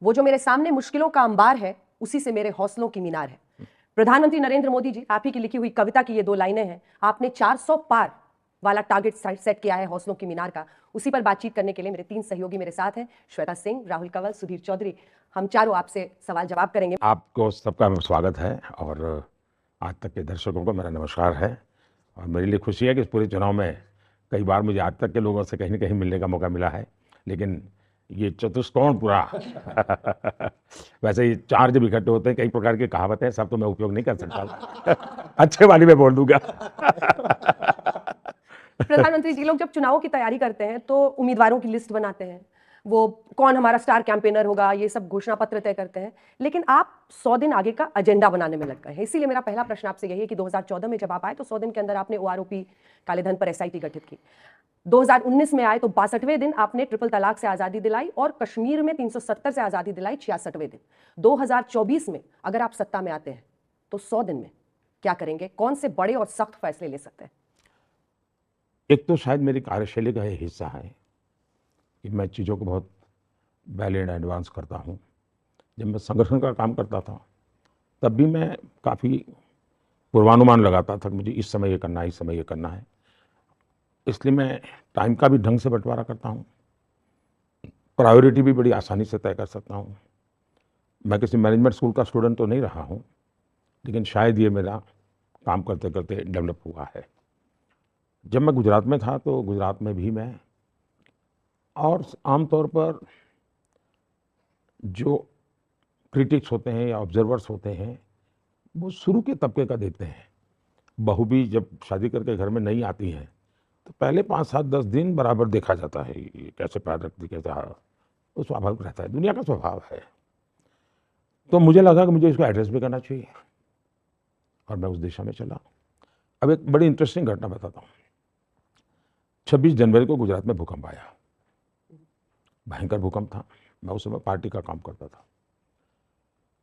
वो जो मेरे सामने मुश्किलों का अंबार है, उसी से मेरे हौसलों की मीनार है। प्रधानमंत्री नरेंद्र मोदी जी, आप ही की लिखी हुई कविता की ये 2 लाइनें हैं। आपने 400 पार वाला टारगेट सेट किया है हौसलों की मीनार का। उसी पर बातचीत करने के लिए मेरे 3 सहयोगी मेरे साथ हैं, श्वेता सिंह, राहुल कंवल, सुधीर चौधरी। हम चारों आपसे सवाल जवाब करेंगे। आपको सबका स्वागत है और आज तक के दर्शकों को मेरा नमस्कार है। और मेरे लिए खुशी है कि इस पूरे चुनाव में कई बार मुझे आज तक के लोगों से कहीं न कहीं मिलने का मौका मिला है, लेकिन ये चतुष्कोण पूरा वैसे ही 4 जब इकट्ठे होते हैं, कई प्रकार की कहावतें हैं, सब तो मैं उपयोग नहीं कर सकता अच्छे वाली मैं बोल दूंगा। प्रधानमंत्री जी, लोग जब चुनावों की तैयारी करते हैं तो उम्मीदवारों की लिस्ट बनाते हैं, वो कौन हमारा स्टार कैंपेनर होगा, ये सब घोषणा पत्र तय करते हैं। लेकिन आप 100 दिन आगे का एजेंडा बनाने में लग गए हैं। इसीलिए मेरा पहला प्रश्न आपसे यही है कि 2014 में जब आप आए तो 100 दिन के अंदर आपने ओआरओपी, काले धन पर एसआईटी गठित की। 2019 में आए तो 62वें दिन आपने ट्रिपल तलाक से आजादी दिलाई और कश्मीर में 370 से आजादी दिलाई 66वें दिन। 2024 में अगर आप सत्ता में आते हैं तो 100 दिन में क्या करेंगे? कौन से बड़े और सख्त फैसले ले सकते हैं? एक तो शायद मेरी कार्यशैली का ये हिस्सा है कि मैं चीज़ों को बहुत वेल इन एडवांस करता हूँ। जब मैं संगठन का काम करता था तब भी मैं काफ़ी पूर्वानुमान लगाता था कि मुझे इस समय ये करना है, इस समय ये करना है। इसलिए मैं टाइम का भी ढंग से बंटवारा करता हूँ, प्रायोरिटी भी बड़ी आसानी से तय कर सकता हूँ। मैं किसी मैनेजमेंट स्कूल का स्टूडेंट तो नहीं रहा हूँ, लेकिन शायद ये मेरा काम करते करते डेवलप हुआ है। जब मैं गुजरात में था तो गुजरात में भी मैं और आमतौर पर जो क्रिटिक्स होते हैं या ऑब्जर्वर्स होते हैं वो शुरू के तबके का देखते हैं। बहू भी जब शादी करके घर में नहीं आती हैं तो पहले 5, 7, 10 दिन बराबर देखा जाता है, ये कैसे पैर रखती, कैसे वो स्वाभाविक रहता है, दुनिया का स्वभाव है। तो मुझे लगा कि मुझे इसको एड्रेस भी करना चाहिए और मैं उस दिशा में चला। अब एक बड़ी इंटरेस्टिंग घटना बताता हूँ। 26 जनवरी को गुजरात में भूकंप आया, भयंकर भूकंप था। मैं उस समय पार्टी का काम करता था।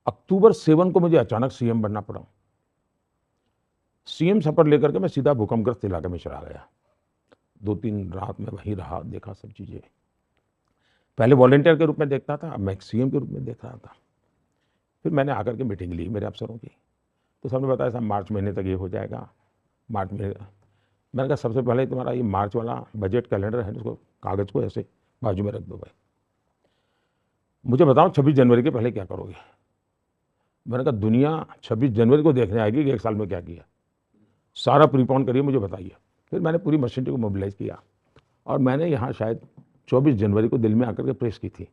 अक्टूबर 7 को मुझे अचानक सीएम बनना पड़ा। सीएम शपथ लेकर के मैं सीधा भूकंपग्रस्त इलाके में चला गया। 2-3 रात में वहीं रहा, देखा सब चीज़ें। पहले वॉलंटियर के रूप में देखता था, अब मैं एक सीएम के रूप में देख रहा था। फिर मैंने आकर के मीटिंग ली मेरे अफसरों की, तो सबने बताया साहब मार्च महीने तक ये हो जाएगा, मार्च में। मैंने कहा सबसे पहले तुम्हारा ये मार्च वाला बजट कैलेंडर है, उसको कागज़ को ऐसे बाजू में रख दो भाई, मुझे बताओ 26 जनवरी के पहले क्या करोगे। मैंने कहा दुनिया 26 जनवरी को देखने आएगी कि 1 साल में क्या किया, सारा प्रीपोन करिए, मुझे बताइए। फिर मैंने पूरी मशीनरी को मोबिलाइज किया और मैंने यहाँ शायद 24 जनवरी को दिल्ली में आकर के प्रेस की थी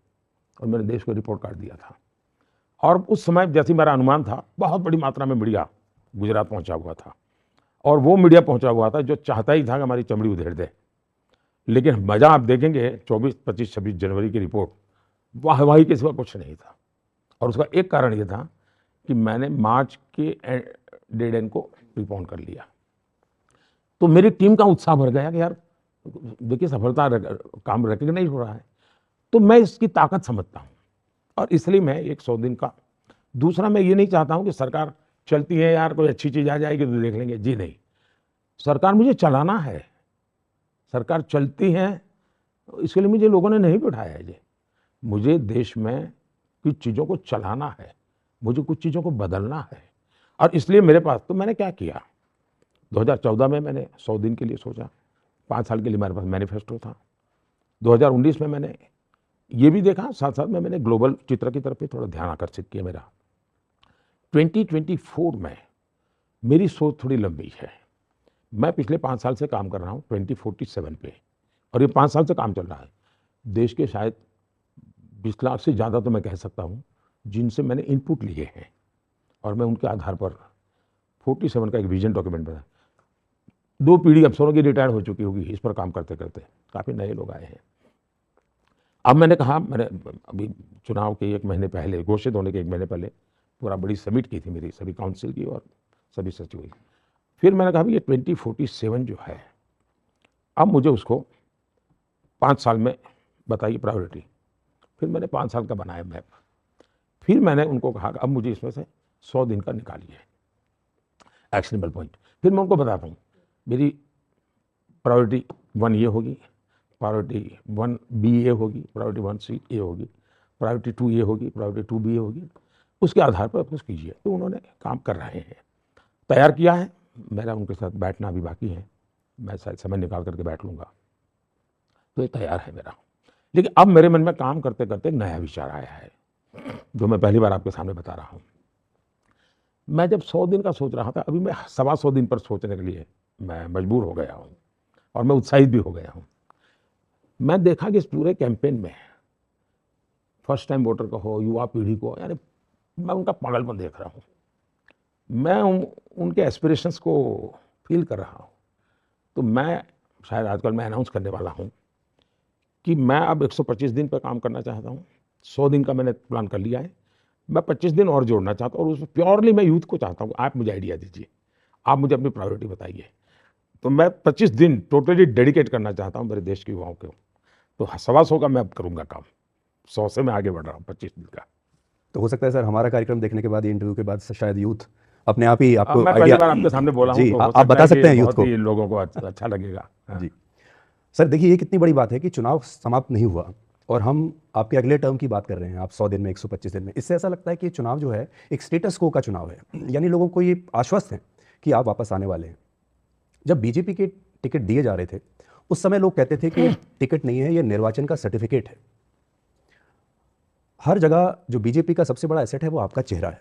और मैंने देश को रिपोर्ट कार्ड दिया था। और उस समय जैसे मेरा अनुमान था, बहुत बड़ी मात्रा में मीडिया गुजरात पहुंचा हुआ था और वो मीडिया पहुंचा हुआ था जो चाहता ही था कि हमारी चमड़ी उधेड़ दे। लेकिन मज़ा आप देखेंगे 24, 25, 26 जनवरी की रिपोर्ट वाहवाही के सिवा कुछ नहीं था। और उसका एक कारण ये था कि मैंने मार्च के डेड एंड को प्रीपोन कर लिया। तो मेरी टीम का उत्साह भर गया कि यार देखिए सफलता काम रिकग्नाइज हो रहा है। तो मैं इसकी ताकत समझता हूँ और इसलिए मैं एक 100 दिन का। दूसरा, मैं ये नहीं चाहता हूँ कि सरकार चलती है यार कोई अच्छी चीज़ आ जाएगी तो देख लेंगे, जी नहीं। सरकार मुझे चलाना है, सरकार चलती है इसके लिए मुझे लोगों ने नहीं बिठाया है जी। मुझे देश में कुछ चीज़ों को चलाना है, मुझे कुछ चीज़ों को बदलना है। और इसलिए मेरे पास, तो मैंने क्या किया, 2014 में मैंने 100 दिन के लिए सोचा, 5 साल के लिए मेरे पास मैनिफेस्टो था। 2019 में मैंने ये भी देखा, साथ साथ में मैंने ग्लोबल चित्र की तरफ भी थोड़ा ध्यान आकर्षित किया मेरा। 2024 में मेरी सोच थोड़ी लंबी है। मैं पिछले 5 साल से काम कर रहा हूँ 2047 पे और ये 5 साल से काम चल रहा है। देश के शायद 20 लाख से ज़्यादा तो मैं कह सकता हूँ जिनसे मैंने इनपुट लिए हैं और मैं उनके आधार पर 47 का एक विजन डॉक्यूमेंट बनाया। 2 पीढ़ी अफसरों की रिटायर हो चुकी होगी इस पर काम करते करते, काफ़ी नए लोग आए हैं। अब मैंने कहा, मैंने अभी चुनाव के 1 महीने पहले, घोषित होने के 1 महीने पहले पूरा बड़ी समिट की थी मेरी, सभी काउंसिल की और सभी सचिव की। फिर मैंने कहा ये 2047 जो है, अब मुझे उसको 5 साल में बताइए प्रायोरिटी। फिर मैंने 5 साल का बनाया मैप। फिर मैंने उनको कहा कि अब मुझे इसमें से 100 दिन का निकालिए एक्शनेबल पॉइंट। फिर मैं उनको बताता हूँ मेरी प्रायोरिटी 1 ये होगी, प्रायोरिटी 1B ये होगी, प्रायोरिटी 1C ये होगी, प्रायोरिटी 2 ये होगी, प्रायोरिटी 2 बी होगी, उसके आधार पर कुछ कीजिए। तो उन्होंने काम कर रहे हैं, तैयार किया है। मेरा उनके साथ बैठना अभी बाकी है, मैं शायद समय निकाल करके बैठ लूँगा। तो ये तैयार है मेरा। लेकिन अब मेरे मन में काम करते करते एक नया विचार आया है, जो मैं पहली बार आपके सामने बता रहा हूँ। मैं जब 100 दिन का सोच रहा था, अभी मैं 125 दिन पर सोचने के लिए मैं मजबूर हो गया हूँ और मैं उत्साहित भी हो गया हूँ। मैं देखा कि इस पूरे कैंपेन में फर्स्ट टाइम वोटर का हो, युवा पीढ़ी को, यानी मैं उनका पागलपन देख रहा हूँ। मैं उनके एस्पिरेशंस को फील कर रहा हूँ। तो मैं शायद आजकल मैं अनाउंस करने वाला हूँ कि मैं अब 125 दिन पर काम करना चाहता हूँ। 100 दिन का मैंने प्लान कर लिया है, मैं 25 दिन और जोड़ना चाहता हूँ और उसमें प्योरली मैं यूथ को चाहता हूँ। आप मुझे आइडिया दीजिए, आप मुझे अपनी प्रायोरिटी बताइए। तो मैं 25 दिन टोटली डेडिकेट करना चाहता हूँ मेरे देश के युवाओं को। तो 125 का मैं अब करूँगा काम, 100 से मैं आगे बढ़ रहा हूँ 25 दिन का। तो हो सकता है सर हमारा कार्यक्रम देखने के बाद, ये इंटरव्यू के बाद शायद यूथ अपने आप ही आपको मैं पहली बार आपके सामने बोला हूँ, जी, तो हो आप सकता बता है सकते कि हैं यूथ बहुत को। ही लोगों को अच्छा लगेगा। हाँ। जी सर, देखिए ये कितनी बड़ी बात है कि चुनाव समाप्त नहीं हुआ और हम आपके अगले टर्म की बात कर रहे हैं। आप 100 दिन में, 125 दिन में, इससे ऐसा लगता है कि ये चुनाव जो है एक स्टेटस को का चुनाव है, यानी लोगों को ये आश्वस्त है कि आप वापस आने वाले हैं। जब बीजेपी के टिकट दिए जा रहे थे उस समय लोग कहते थे कि ये टिकट नहीं है, ये निर्वाचन का सर्टिफिकेट है। हर जगह जो बीजेपी का सबसे बड़ा एसेट है वो आपका चेहरा है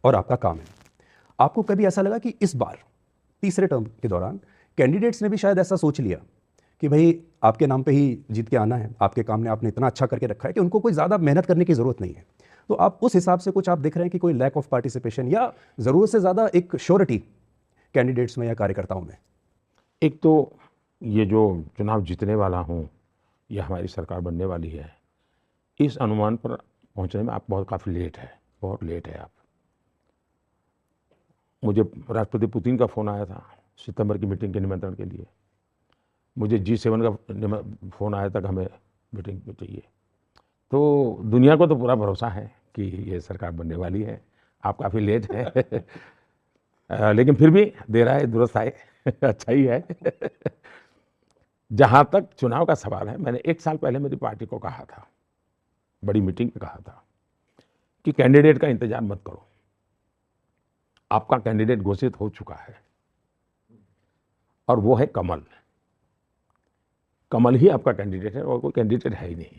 और आपका काम है। आपको कभी ऐसा लगा कि इस बार तीसरे टर्म के दौरान कैंडिडेट्स ने भी शायद ऐसा सोच लिया कि भाई आपके नाम पे ही जीत के आना है, आपके काम ने आपने इतना अच्छा करके रखा है कि उनको कोई ज़्यादा मेहनत करने की ज़रूरत नहीं है? तो आप उस हिसाब से कुछ आप देख रहे हैं कि कोई लैक ऑफ पार्टिसिपेशन या ज़रूरत से ज़्यादा एक श्योरिटी कैंडिडेट्स में या कार्यकर्ताओं में? एक तो ये जो चुनाव जीतने वाला हूँ या हमारी सरकार बनने वाली है, इस अनुमान पर पहुँचने में आप काफ़ी लेट है, बहुत लेट है आप। मुझे राष्ट्रपति पुतिन का फ़ोन आया था सितंबर की मीटिंग के निमंत्रण के लिए। मुझे G7 का फ़ोन आया था कि हमें मीटिंग में चाहिए। तो दुनिया को तो पूरा भरोसा है कि ये सरकार बनने वाली है। आप काफ़ी लेट हैं लेकिन फिर भी देर आए दुरुस्त आए अच्छा ही है। जहाँ तक चुनाव का सवाल है, मैंने 1 साल पहले मेरी पार्टी को कहा था, बड़ी मीटिंग में कहा था कि कैंडिडेट का इंतजार मत करो, आपका कैंडिडेट घोषित हो चुका है और वो है कमल। कमल ही आपका कैंडिडेट है और कोई कैंडिडेट है ही नहीं।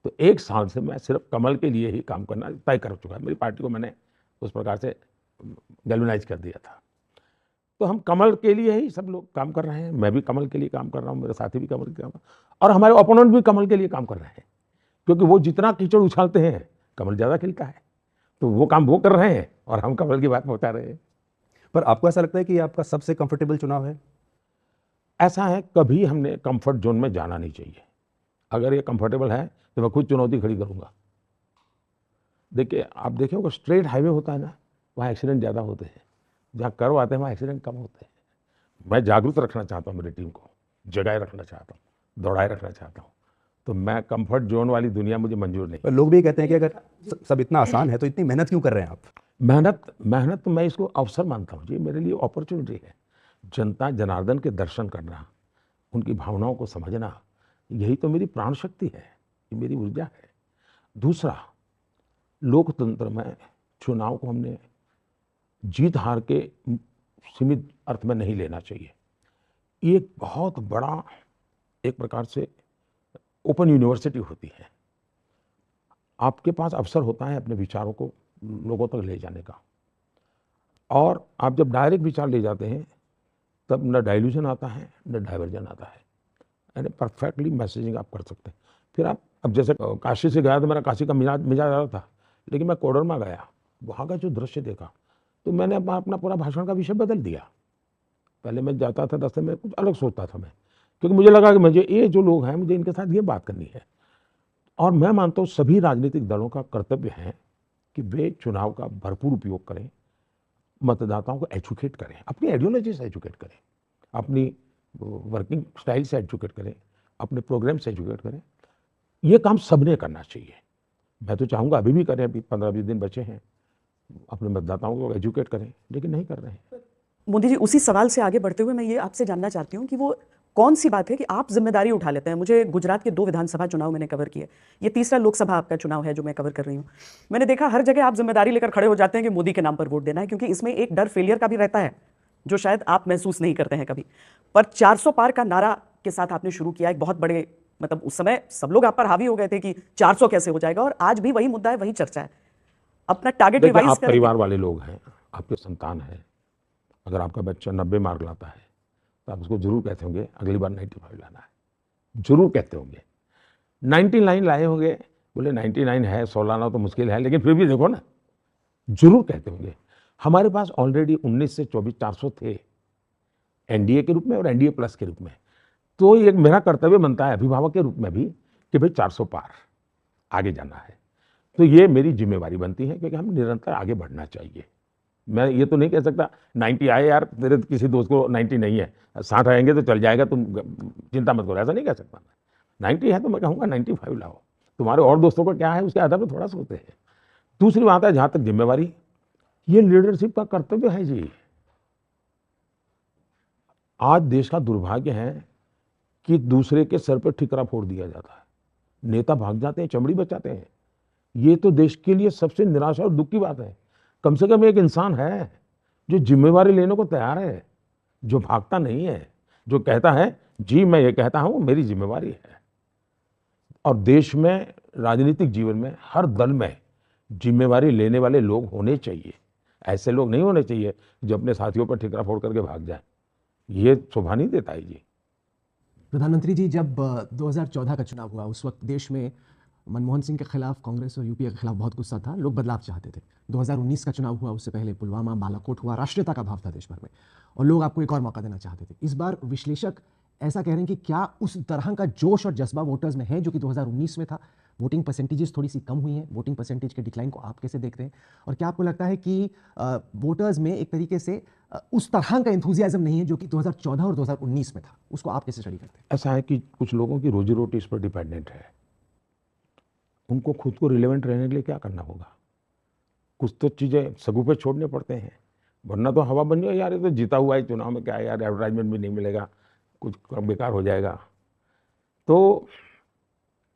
तो 1 साल से मैं सिर्फ कमल के लिए ही काम करना तय कर चुका है। मेरी पार्टी को मैंने उस प्रकार से गैल्वेनाइज कर दिया था। तो हम कमल के लिए ही सब लोग काम कर रहे हैं। मैं भी कमल के लिए काम कर रहा हूँ, मेरे साथी भी कमल के काम, और हमारे ओपोनेंट भी कमल के लिए काम कर रहे हैं, क्योंकि वो जितना कीचड़ उछालते हैं कमल ज़्यादा खिलता है। तो वो काम वो कर रहे हैं और हम कमल की बात पहुँचा रहे हैं। पर आपको ऐसा लगता है कि ये आपका सबसे कंफर्टेबल चुनाव है? ऐसा है, कभी हमने कंफर्ट जोन में जाना नहीं चाहिए। अगर ये कंफर्टेबल है तो मैं खुद चुनौती खड़ी करूँगा। देखिए, आप देखिए वो स्ट्रेट हाईवे होता है ना, वहाँ एक्सीडेंट ज़्यादा होते हैं। जहाँ कर्व आते हैं वहाँ एक्सीडेंट कम होते हैं। मैं जागरूक रखना चाहता हूँ मेरी टीम को, जगाए रखना चाहता हूँ, दौड़ाए रखना चाहता हूँ। तो मैं कंफर्ट जोन वाली दुनिया मुझे मंजूर नहीं। पर लोग भी कहते हैं कि अगर सब इतना आसान है तो इतनी मेहनत क्यों कर रहे हैं आप? मेहनत तो मैं इसको अवसर मानता हूँ। ये मेरे लिए अपॉर्चुनिटी है। जनता जनार्दन के दर्शन करना, उनकी भावनाओं को समझना, यही तो मेरी प्राण शक्ति है, ये मेरी ऊर्जा है। दूसरा, लोकतंत्र में चुनाव को हमने जीत हार के सीमित अर्थ में नहीं लेना चाहिए। ये एक बहुत बड़ा, एक प्रकार से ओपन यूनिवर्सिटी होती है। आपके पास अवसर होता है अपने विचारों को लोगों तक ले जाने का, और आप जब डायरेक्ट विचार ले जाते हैं तब न डाइल्यूशन आता है न डाइवर्जन आता है, यानी परफेक्टली मैसेजिंग आप कर सकते हैं। फिर आप, अब जैसे काशी से गया तो मेरा काशी का मिजाज आ रहा था, लेकिन मैं कोडरमा गया, वहाँ का जो दृश्य देखा तो मैंने अपना पूरा भाषण का विषय बदल दिया। पहले मैं जाता था रास्ते में कुछ अलग सोचता था मैं, क्योंकि मुझे लगा कि मुझे ये जो लोग हैं मुझे इनके साथ ये बात करनी है। और मैं मानता हूँ सभी राजनीतिक दलों का कर्तव्य है कि वे चुनाव का भरपूर उपयोग करें, मतदाताओं को एजुकेट करें, अपनी आइडियोलॉजी से एजुकेट करें, अपनी वर्किंग स्टाइल से एजुकेट करें, अपने प्रोग्राम से एजुकेट करें। ये काम सबने करना चाहिए। मैं तो चाहूँगा अभी भी करें, अभी 15-20 दिन बचे हैं, अपने मतदाताओं को एजुकेट करें, लेकिन नहीं कर रहे हैं। मोदी जी, उसी सवाल से आगे बढ़ते हुए मैं ये आपसे जानना चाहती हूँ कि वो कौन सी बात है कि आप जिम्मेदारी उठा लेते हैं? मुझे गुजरात के 2 विधानसभा चुनाव मैंने कवर किए, ये तीसरा लोकसभा आपका चुनाव है जो मैं कवर कर रही हूँ। मैंने देखा हर जगह आप जिम्मेदारी लेकर खड़े हो जाते हैं कि मोदी के नाम पर वोट देना है, क्योंकि इसमें एक डर फेलियर का भी रहता है जो शायद आप महसूस नहीं करते हैं कभी। पर 400 पार का नारा के साथ आपने शुरू किया, एक बहुत बड़े, मतलब उस समय सब लोग आप पर हावी हो गए थे कि 400 कैसे हो जाएगा, और आज भी वही मुद्दा है, वही चर्चा है। अपना टारगेट देखिए, रिवाइज आप करें। परिवार वाले लोग हैं, आपके संतान है। अगर आपका बच्चा 90 मार्क लाता है तो आप उसको जरूर कहते होंगे अगली बार 95 लाना है, जरूर कहते होंगे। 99 लाए होंगे, बोले 99 है, 100 लाना तो मुश्किल है, लेकिन फिर भी देखो ना, जरूर कहते होंगे। हमारे पास ऑलरेडी 19 से 24 400 थे, एनडीए के रूप में और एनडीए प्लस के रूप में। तो एक मेरा कर्तव्य बनता है अभिभावक के रूप में भी कि भाई 400 पार आगे जाना है। तो ये मेरी जिम्मेवारी बनती है, क्योंकि हम निरंतर आगे बढ़ना चाहिए। मैं ये तो नहीं कह सकता 90 आए यार, तेरे किसी दोस्त को 90 नहीं है, 60 आएंगे तो चल जाएगा, तुम चिंता मत करो, ऐसा नहीं कह सकता मैं। 90 है तो मैं कहूँगा 95 लाओ। तुम्हारे और दोस्तों का क्या है उसके आधार पर थोड़ा सोचते हैं। दूसरी बात है, जहाँ तक जिम्मेवारी, ये लीडरशिप का कर्तव्य है जी। आज देश का दुर्भाग्य है कि दूसरे के सर पर ठिकरा फोड़ दिया जाता है, नेता भाग जाते हैं, चमड़ी बचाते हैं। ये तो देश के लिए सबसे निराशा और दुख की बात है। कम से कम एक इंसान है जो जिम्मेवारी लेने को तैयार है, जो भागता नहीं है, जो कहता है जी मैं ये कहता हूं, मेरी जिम्मेवारी है। और देश में, राजनीतिक जीवन में, हर दल में जिम्मेवारी लेने वाले लोग होने चाहिए। ऐसे लोग नहीं होने चाहिए जो अपने साथियों पर ठिकरा फोड़ करके भाग जाए। ये शोभा नहीं देता है जी। प्रधानमंत्री जी, जब 2014 का चुनाव हुआ उस वक्त देश में मनमोहन सिंह के खिलाफ कांग्रेस और यूपीए के खिलाफ बहुत गुस्सा था, लोग बदलाव चाहते थे। 2019 का चुनाव हुआ, उससे पहले पुलवामा, बालाकोट हुआ, राष्ट्रीयता का भाव था देश भर में, और लोग आपको एक और मौका देना चाहते थे। इस बार विश्लेषक ऐसा कह रहे हैं कि क्या उस तरह का जोश और जज्बा वोटर्स में है जो कि 2019 में था? वोटिंग परसेंटेजेस थोड़ी सी कम हुई हैं, वोटिंग परसेंटेज के डिक्लाइन को आप कैसे देखते हैं? और क्या आपको लगता है कि वोटर्स में एक तरीके से उस तरह का एंथुजियाज्म नहीं है जो कि 2014 और 2019 में था? उसको आप कैसे स्टडी करते हैं? ऐसा है कि कुछ लोगों की रोजी रोटी इस पर डिपेंडेंट है। उनको खुद को रिलेवेंट रहने के लिए क्या करना होगा? कुछ तो चीज़ें सगु पे छोड़ने पड़ते हैं, वरना तो हवा बन जाए यार, ये तो जीता हुआ है, चुनाव में क्या है यार, एडवर्टाइजमेंट भी नहीं मिलेगा, कुछ बेकार हो जाएगा। तो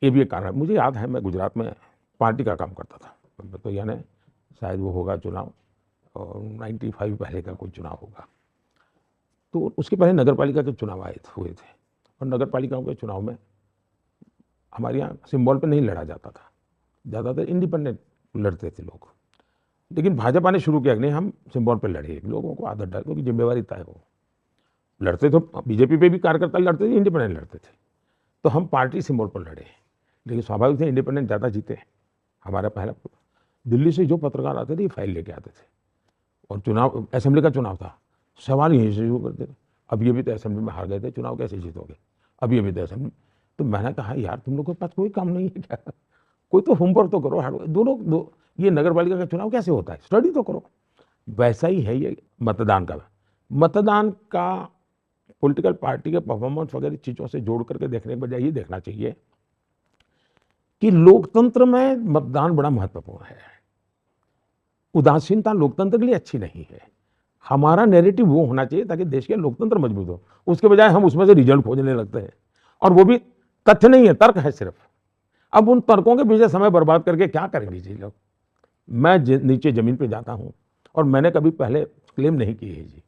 ये भी एक कारण है। मुझे याद है, मैं गुजरात में पार्टी का काम करता था, तो यानी शायद वो होगा चुनाव, और 95 पहले का कोई चुनाव होगा। तो उसके पहले नगर पालिका के चुनाव हुए थे, और नगर पालिकाओं के चुनाव में हमारे यहाँ सिंबल पे नहीं लड़ा जाता था, ज़्यादातर इंडिपेंडेंट लड़ते थे लोग। लेकिन भाजपा ने शुरू किया कि नहीं, हम सिंबल पे लड़े, लोगों को आदत डाल, क्योंकि जिम्मेवारी तय हो। लड़ते तो बीजेपी पे भी कार्यकर्ता लड़ते थे, इंडिपेंडेंट लड़ते थे, तो हम पार्टी सिंबल पर लड़े। लेकिन स्वाभाविक थे इंडिपेंडेंट ज़्यादा जीते। हमारा पहला, दिल्ली से जो पत्रकार आते थे ये फाइल लेके आते थे, और चुनाव असेंबली का चुनाव था, सवाल यहीं से शुरू करते थे, अब ये भी तो असेंबली में हार गए थे, चुनाव कैसे जीतोगे, अब ये भी तो असेंबली। तो मैंने कहा यार तुम लोगों के पास कोई काम नहीं है क्या? कोई तो होमवर्क तो करो। दोनों ये नगर पालिका का चुनाव कैसे होता है, स्टडी तो करो। वैसा ही है ये मतदान का। मतदान का पॉलिटिकल पार्टी के परफॉर्मेंस वगैरह चीज़ों से जोड़ करके देखने के बजाय ये देखना चाहिए कि लोकतंत्र में मतदान बड़ा महत्वपूर्ण है। उदासीनता लोकतंत्र के लिए अच्छी नहीं है। हमारा नैरेटिव वो होना चाहिए ताकि देश के लोकतंत्र मजबूत हो। उसके बजाय हम उसमें से रिजल्ट खोजने लगते हैं, और वो भी तथ्य नहीं है, तर्क है सिर्फ। अब उन तर्कों के पीछे समय बर्बाद करके क्या करेंगे जी लोग? मैं नीचे जमीन पे जाता हूँ, और मैंने कभी पहले क्लेम नहीं की है जी।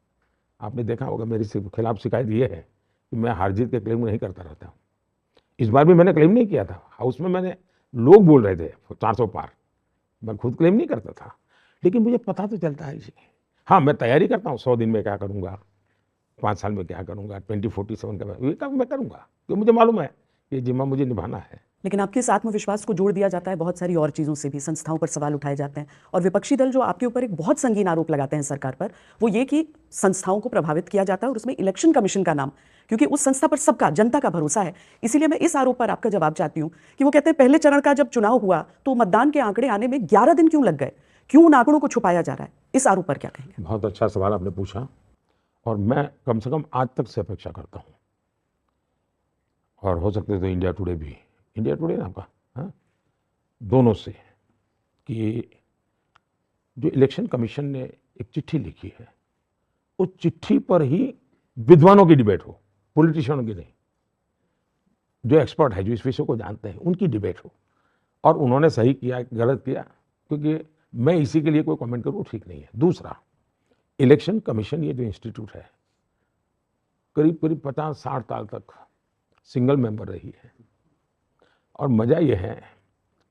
आपने देखा होगा मेरे खिलाफ शिकायत ये है कि मैं हार जीत के क्लेम नहीं करता रहता हूँ। इस बार भी मैंने क्लेम नहीं किया था। हाउस में मैंने, लोग बोल रहे थे 400 पार, मैं खुद क्लेम नहीं करता था, लेकिन मुझे पता तो चलता है जी। हाँ, मैं तैयारी करता हूँ, 100 दिन में क्या करूँगा, 5 साल में क्या करूँगा, 2047 का ये काम मैं करूँगा, क्योंकि मुझे मालूम है ये जिम्मा मुझे निभाना है। लेकिन आपके इस आत्मविश्वास को जोड़ दिया जाता है बहुत सारी और चीज़ों से भी, संस्थाओं पर सवाल उठाए जाते हैं, और विपक्षी दल जो आपके ऊपर एक बहुत संगीन आरोप लगाते हैं सरकार पर, वो ये कि संस्थाओं को प्रभावित किया जाता है, और उसमें इलेक्शन कमीशन का नाम, क्योंकि उस संस्था पर सबका, जनता का भरोसा है। इसीलिए मैं इस आरोप पर आपका जवाब चाहती हूँ कि वो कहते हैं पहले चरण का जब चुनाव हुआ तो मतदान के आंकड़े आने में 11 दिन क्यों लग गए, क्यों उन आंकड़ों को छुपाया जा रहा है? इस आरोप पर क्या कहेंगे? बहुत अच्छा सवाल आपने पूछा, और मैं कम से कम आज तक से अपेक्षा करता हूँ, और हो सकते तो इंडिया टुडे भी, इंडिया टुडे ना आपका, हाँ, दोनों से, कि जो इलेक्शन कमीशन ने एक चिट्ठी लिखी है, उस चिट्ठी पर ही विद्वानों की डिबेट हो। पॉलिटिशियनों की नहीं, जो एक्सपर्ट है, जो इस विषय को जानते हैं, उनकी डिबेट हो। और उन्होंने सही किया गलत किया, क्योंकि मैं इसी के लिए कोई कमेंट करूँ ठीक नहीं है। दूसरा, इलेक्शन कमीशन ये जो इंस्टीट्यूट है, करीब करीब 50-60 साल तक सिंगल मेंबर रही है। और मज़ा ये है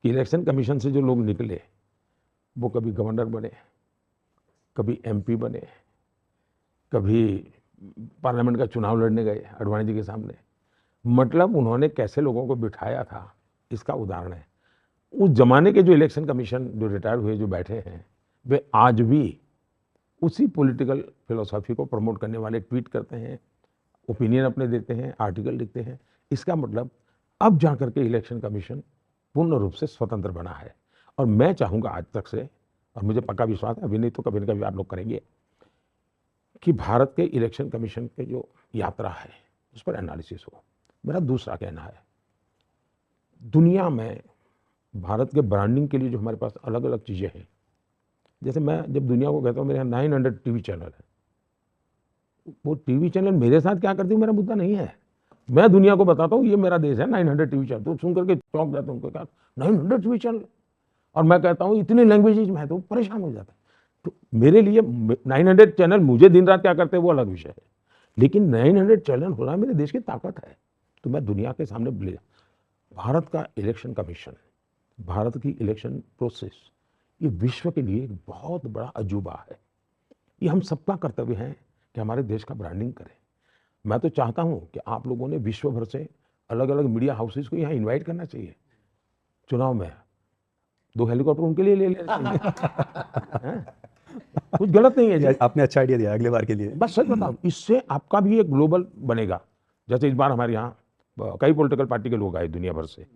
कि इलेक्शन कमीशन से जो लोग निकले वो कभी गवर्नर बने, कभी एमपी बने, कभी पार्लियामेंट का चुनाव लड़ने गए आडवाणी जी के सामने। मतलब उन्होंने कैसे लोगों को बिठाया था, इसका उदाहरण है। उस जमाने के जो इलेक्शन कमीशन जो रिटायर हुए जो बैठे हैं, वे आज भी उसी पॉलिटिकल फिलोसॉफी को प्रमोट करने वाले ट्वीट करते हैं, ओपिनियन अपने देते हैं, आर्टिकल लिखते हैं। इसका मतलब अब जाकर के इलेक्शन कमीशन पूर्ण रूप से स्वतंत्र बना है। और मैं चाहूँगा आज तक से, और मुझे पक्का विश्वास है अभी नहीं तो कभी न कभी आप लोग करेंगे, कि भारत के इलेक्शन कमीशन के जो यात्रा है उस पर एनालिसिस हो। मेरा दूसरा कहना है, दुनिया में भारत के ब्रांडिंग के लिए जो हमारे पास अलग अलग चीज़ें हैं, जैसे मैं जब दुनिया को कहता हूँ मेरे यहाँ 900 टीवी चैनल है, वो टीवी चैनल मेरे साथ क्या करते हैं मेरा मुद्दा नहीं है। मैं दुनिया को बताता हूँ ये मेरा देश है, 900 टीवी चैनल। तो सुन करके चौंक जाते हैं, उनको क्या 900 टीवी चैनल, और मैं कहता हूँ इतनी लैंग्वेजेज में है, तो परेशान हो जाता है। तो मेरे लिए 900 चैनल मुझे दिन रात क्या करते हैं वो अलग विषय है, लेकिन 900 चैनल होना मेरे देश की ताकत है। तो मैं दुनिया के सामने बोले, भारत का इलेक्शन कमीशन, भारत की इलेक्शन प्रोसेस, ये विश्व के लिए एक बहुत बड़ा अजूबा है। ये हम सबका कर्तव्य है कि हमारे देश का ब्रांडिंग करें। मैं तो चाहता हूं कि आप लोगों ने विश्व भर से अलग अलग मीडिया हाउसेस को यहाँ इनवाइट करना चाहिए। चुनाव में 2 हेलीकॉप्टर उनके लिए ले लेना चाहिए। हैं? कुछ गलत नहीं है जी। आपने अच्छा आइडिया दिया अगले बार के लिए। बस सच बताओ, इससे आपका भी एक ग्लोबल बनेगा। जैसे इस बार हमारे यहाँ कई पॉलिटिकल पार्टी के लोग आए दुनिया भर से,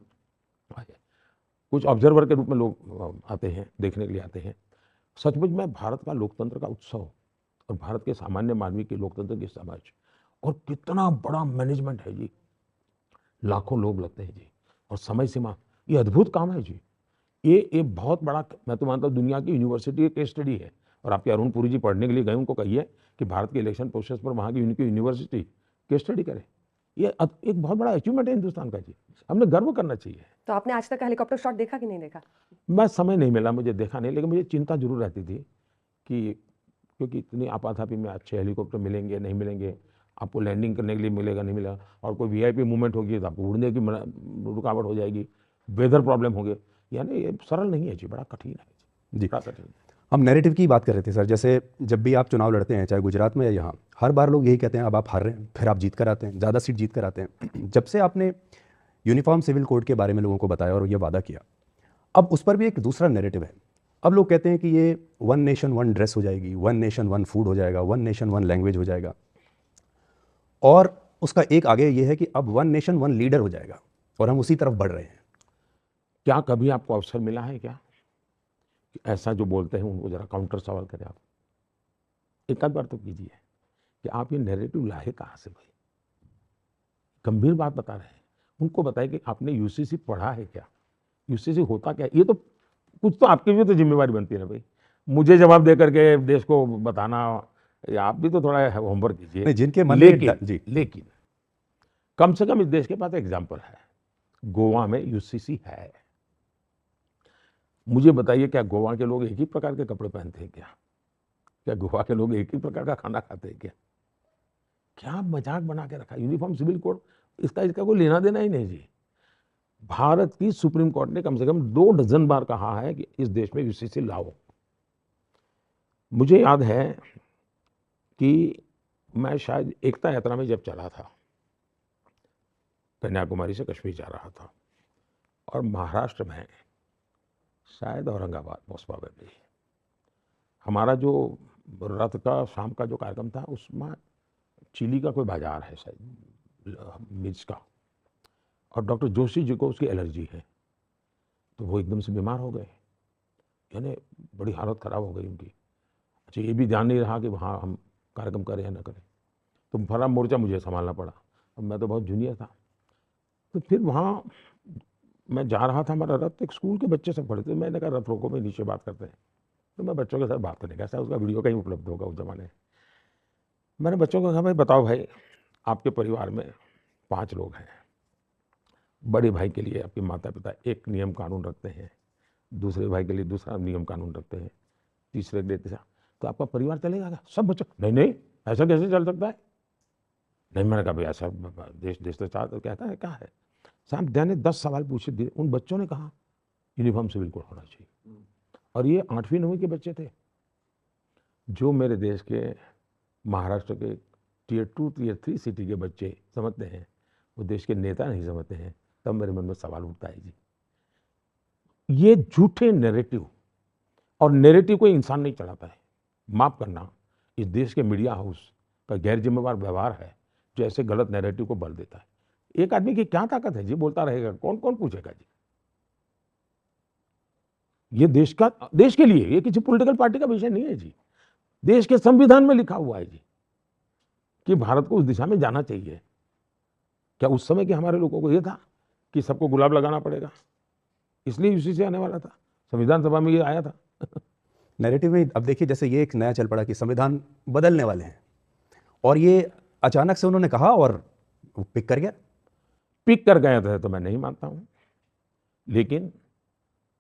कुछ ऑब्जर्वर के रूप में लोग आते हैं, देखने के लिए आते हैं। सचमुच में भारत का लोकतंत्र का उत्सव और भारत के सामान्य मानवी की लोकतंत्र की समझ, और कितना बड़ा मैनेजमेंट है जी, लाखों लोग लगते हैं जी, और समय सीमा, ये अद्भुत काम है जी। ये एक बहुत बड़ा, मैं तो मानता हूँ दुनिया की यूनिवर्सिटी की केस स्टडी है। और आपके अरुण पुरी जी पढ़ने के लिए गए, उनको कहिए कि भारत के इलेक्शन प्रोसेस पर वहाँ की उनकी यूनिवर्सिटी केस स्टडी करे। ये एक बहुत बड़ा अचीवमेंट है हिंदुस्तान का जी, हमने गर्व करना चाहिए। तो आपने आज तक हेलीकॉप्टर शॉट देखा कि नहीं देखा? मैं समय नहीं मिला, मुझे देखा नहीं, लेकिन मुझे चिंता जरूर रहती थी कि क्योंकि इतनी आपाधापी में अच्छे हेलीकॉप्टर मिलेंगे नहीं मिलेंगे, आपको लैंडिंग करने के लिए मिलेगा नहीं मिलेगा, और कोई वीआईपी मूवमेंट होगी तो आपको उड़ने की रुकावट हो जाएगी, वेदर प्रॉब्लम होगी। यानी ये सरल नहीं है जी, बड़ा कठिन है जी। बड़ा कठिन है। हम नैरेटिव की बात कर रहे थे सर। जैसे जब भी आप चुनाव लड़ते हैं, चाहे गुजरात में या यहाँ, हर बार लोग यही कहते हैं अब आप हार रहे हैं, फिर आप जीत कर आते हैं, ज़्यादा सीट जीत कर आते हैं। जब से आपने यूनिफॉर्म सिविल कोड के बारे में लोगों को बताया और ये वादा किया, अब उस पर भी एक दूसरा नैरेटिव है। अब लोग कहते हैं कि ये 1 नेशन 1 ड्रेस हो जाएगी, 1 नेशन 1 फूड हो जाएगा, 1 नेशन 1 लैंग्वेज हो जाएगा, और उसका एक आगे ये है कि अब 1 नेशन 1 लीडर हो जाएगा, और हम उसी तरफ बढ़ रहे हैं। क्या कभी आपको अवसर मिला है क्या कि ऐसा जो बोलते हैं उनको जरा काउंटर सवाल करें आप? एक आध बार तो कीजिए कि आप ये नैरेटिव लाए कहाँ से भाई? गंभीर बात बता रहे हैं, उनको बताइए कि आपने यूसीसी पढ़ा है क्या, यूसीसी होता क्या है? ये तो कुछ तो आपकी भी तो जिम्मेवारी बनती है ना भाई, मुझे जवाब दे करके देश को बताना, या आप भी तो थोड़ा होमवर्क कीजिए। नहीं, जिनके मन में लेकिन कम से कम इस देश के पास एग्जाम्पल है, गोवा में यूसीसी है। मुझे बताइए, क्या गोवा के लोग एक ही प्रकार के कपड़े पहनते हैं क्या? क्या गोवा के लोग एक ही प्रकार का खाना खाते हैं क्या? क्या मजाक बना के रखा यूनिफॉर्म सिविल कोड, इसका कोई लेना देना ही नहीं जी। भारत की सुप्रीम कोर्ट ने कम से कम 2 डज़न बार कहा है कि इस देश में यूसीसी लाओ। मुझे याद है कि मैं शायद एकता यात्रा में जब चला था, कन्याकुमारी से कश्मीर जा रहा था, और महाराष्ट्र में शायद औरंगाबाद मोसपा में भी हमारा जो रथ का शाम का जो कार्यक्रम था, उसमें चिली का कोई बाजार है शायद मिर्च का, और डॉक्टर जोशी जी को उसकी एलर्जी है, तो वो एकदम से बीमार हो गए, यानी बड़ी हालत ख़राब हो गई उनकी। अच्छा, ये भी ध्यान नहीं रहा कि वहाँ हम कार्यक्रम करें या ना करें, तो भरा मोर्चा मुझे संभालना पड़ा, और मैं तो बहुत जूनियर था। तो फिर वहाँ मैं जा रहा था, हमारा रथ, एक स्कूल के बच्चे सब खड़े थे, मैंने कहा रथ रोको, मैं नीचे बात करते हैं। तो मैं बच्चों के साथ बात करने का, उसका वीडियो कहीं उपलब्ध होगा उस जमाने। मैंने बच्चों को कहा भाई बताओ भाई आपके परिवार में 5 लोग हैं, बड़े भाई के लिए आपके माता पिता एक नियम कानून रखते हैं, दूसरे भाई के लिए दूसरा नियम कानून रखते हैं, तीसरे के लिए तीसरा, तो आपका परिवार चलेगा क्या? सब बच्चों, नहीं नहीं ऐसा कैसे चल सकता है? नहीं, मैंने कहा भाई ऐसा देश तो चाहता तो कहता है क्या है साहब। ध्यान 10 सवाल पूछे दिए, उन बच्चों ने कहा यूनिफॉर्म सिविल कोड होना चाहिए, और ये 8वीं 9वीं के बच्चे थे। जो मेरे देश के महाराष्ट्र के टियर 2 टियर 3 सिटी के बच्चे समझते हैं, वो देश के नेता नहीं समझते हैं, तब मेरे मन में सवाल उठता है जी। ये झूठे नैरेटिव, और नैरेटिव कोई इंसान नहीं चलाता है। माफ करना, इस देश के मीडिया हाउस का गैर जिम्मेवार व्यवहार है जो ऐसे गलत नैरेटिव को बल देता है। एक आदमी की क्या ताकत है जी, बोलता रहेगा, कौन कौन पूछेगा जी? ये देश के लिए, ये किसी पॉलिटिकल पार्टी का विषय नहीं है जी। देश के संविधान में लिखा हुआ है जी कि भारत को उस दिशा में जाना चाहिए। क्या उस समय के हमारे लोगों को ये था कि सबको गुलाब लगाना पड़ेगा? इसलिए उसी से आने वाला था, संविधान सभा में ये आया था। नैरेटिव में अब देखिए जैसे ये एक नया चल पड़ा कि संविधान बदलने वाले हैं, और ये अचानक से उन्होंने कहा और वो पिक कर गया। पिक कर गया था तो मैं नहीं मानता हूं, लेकिन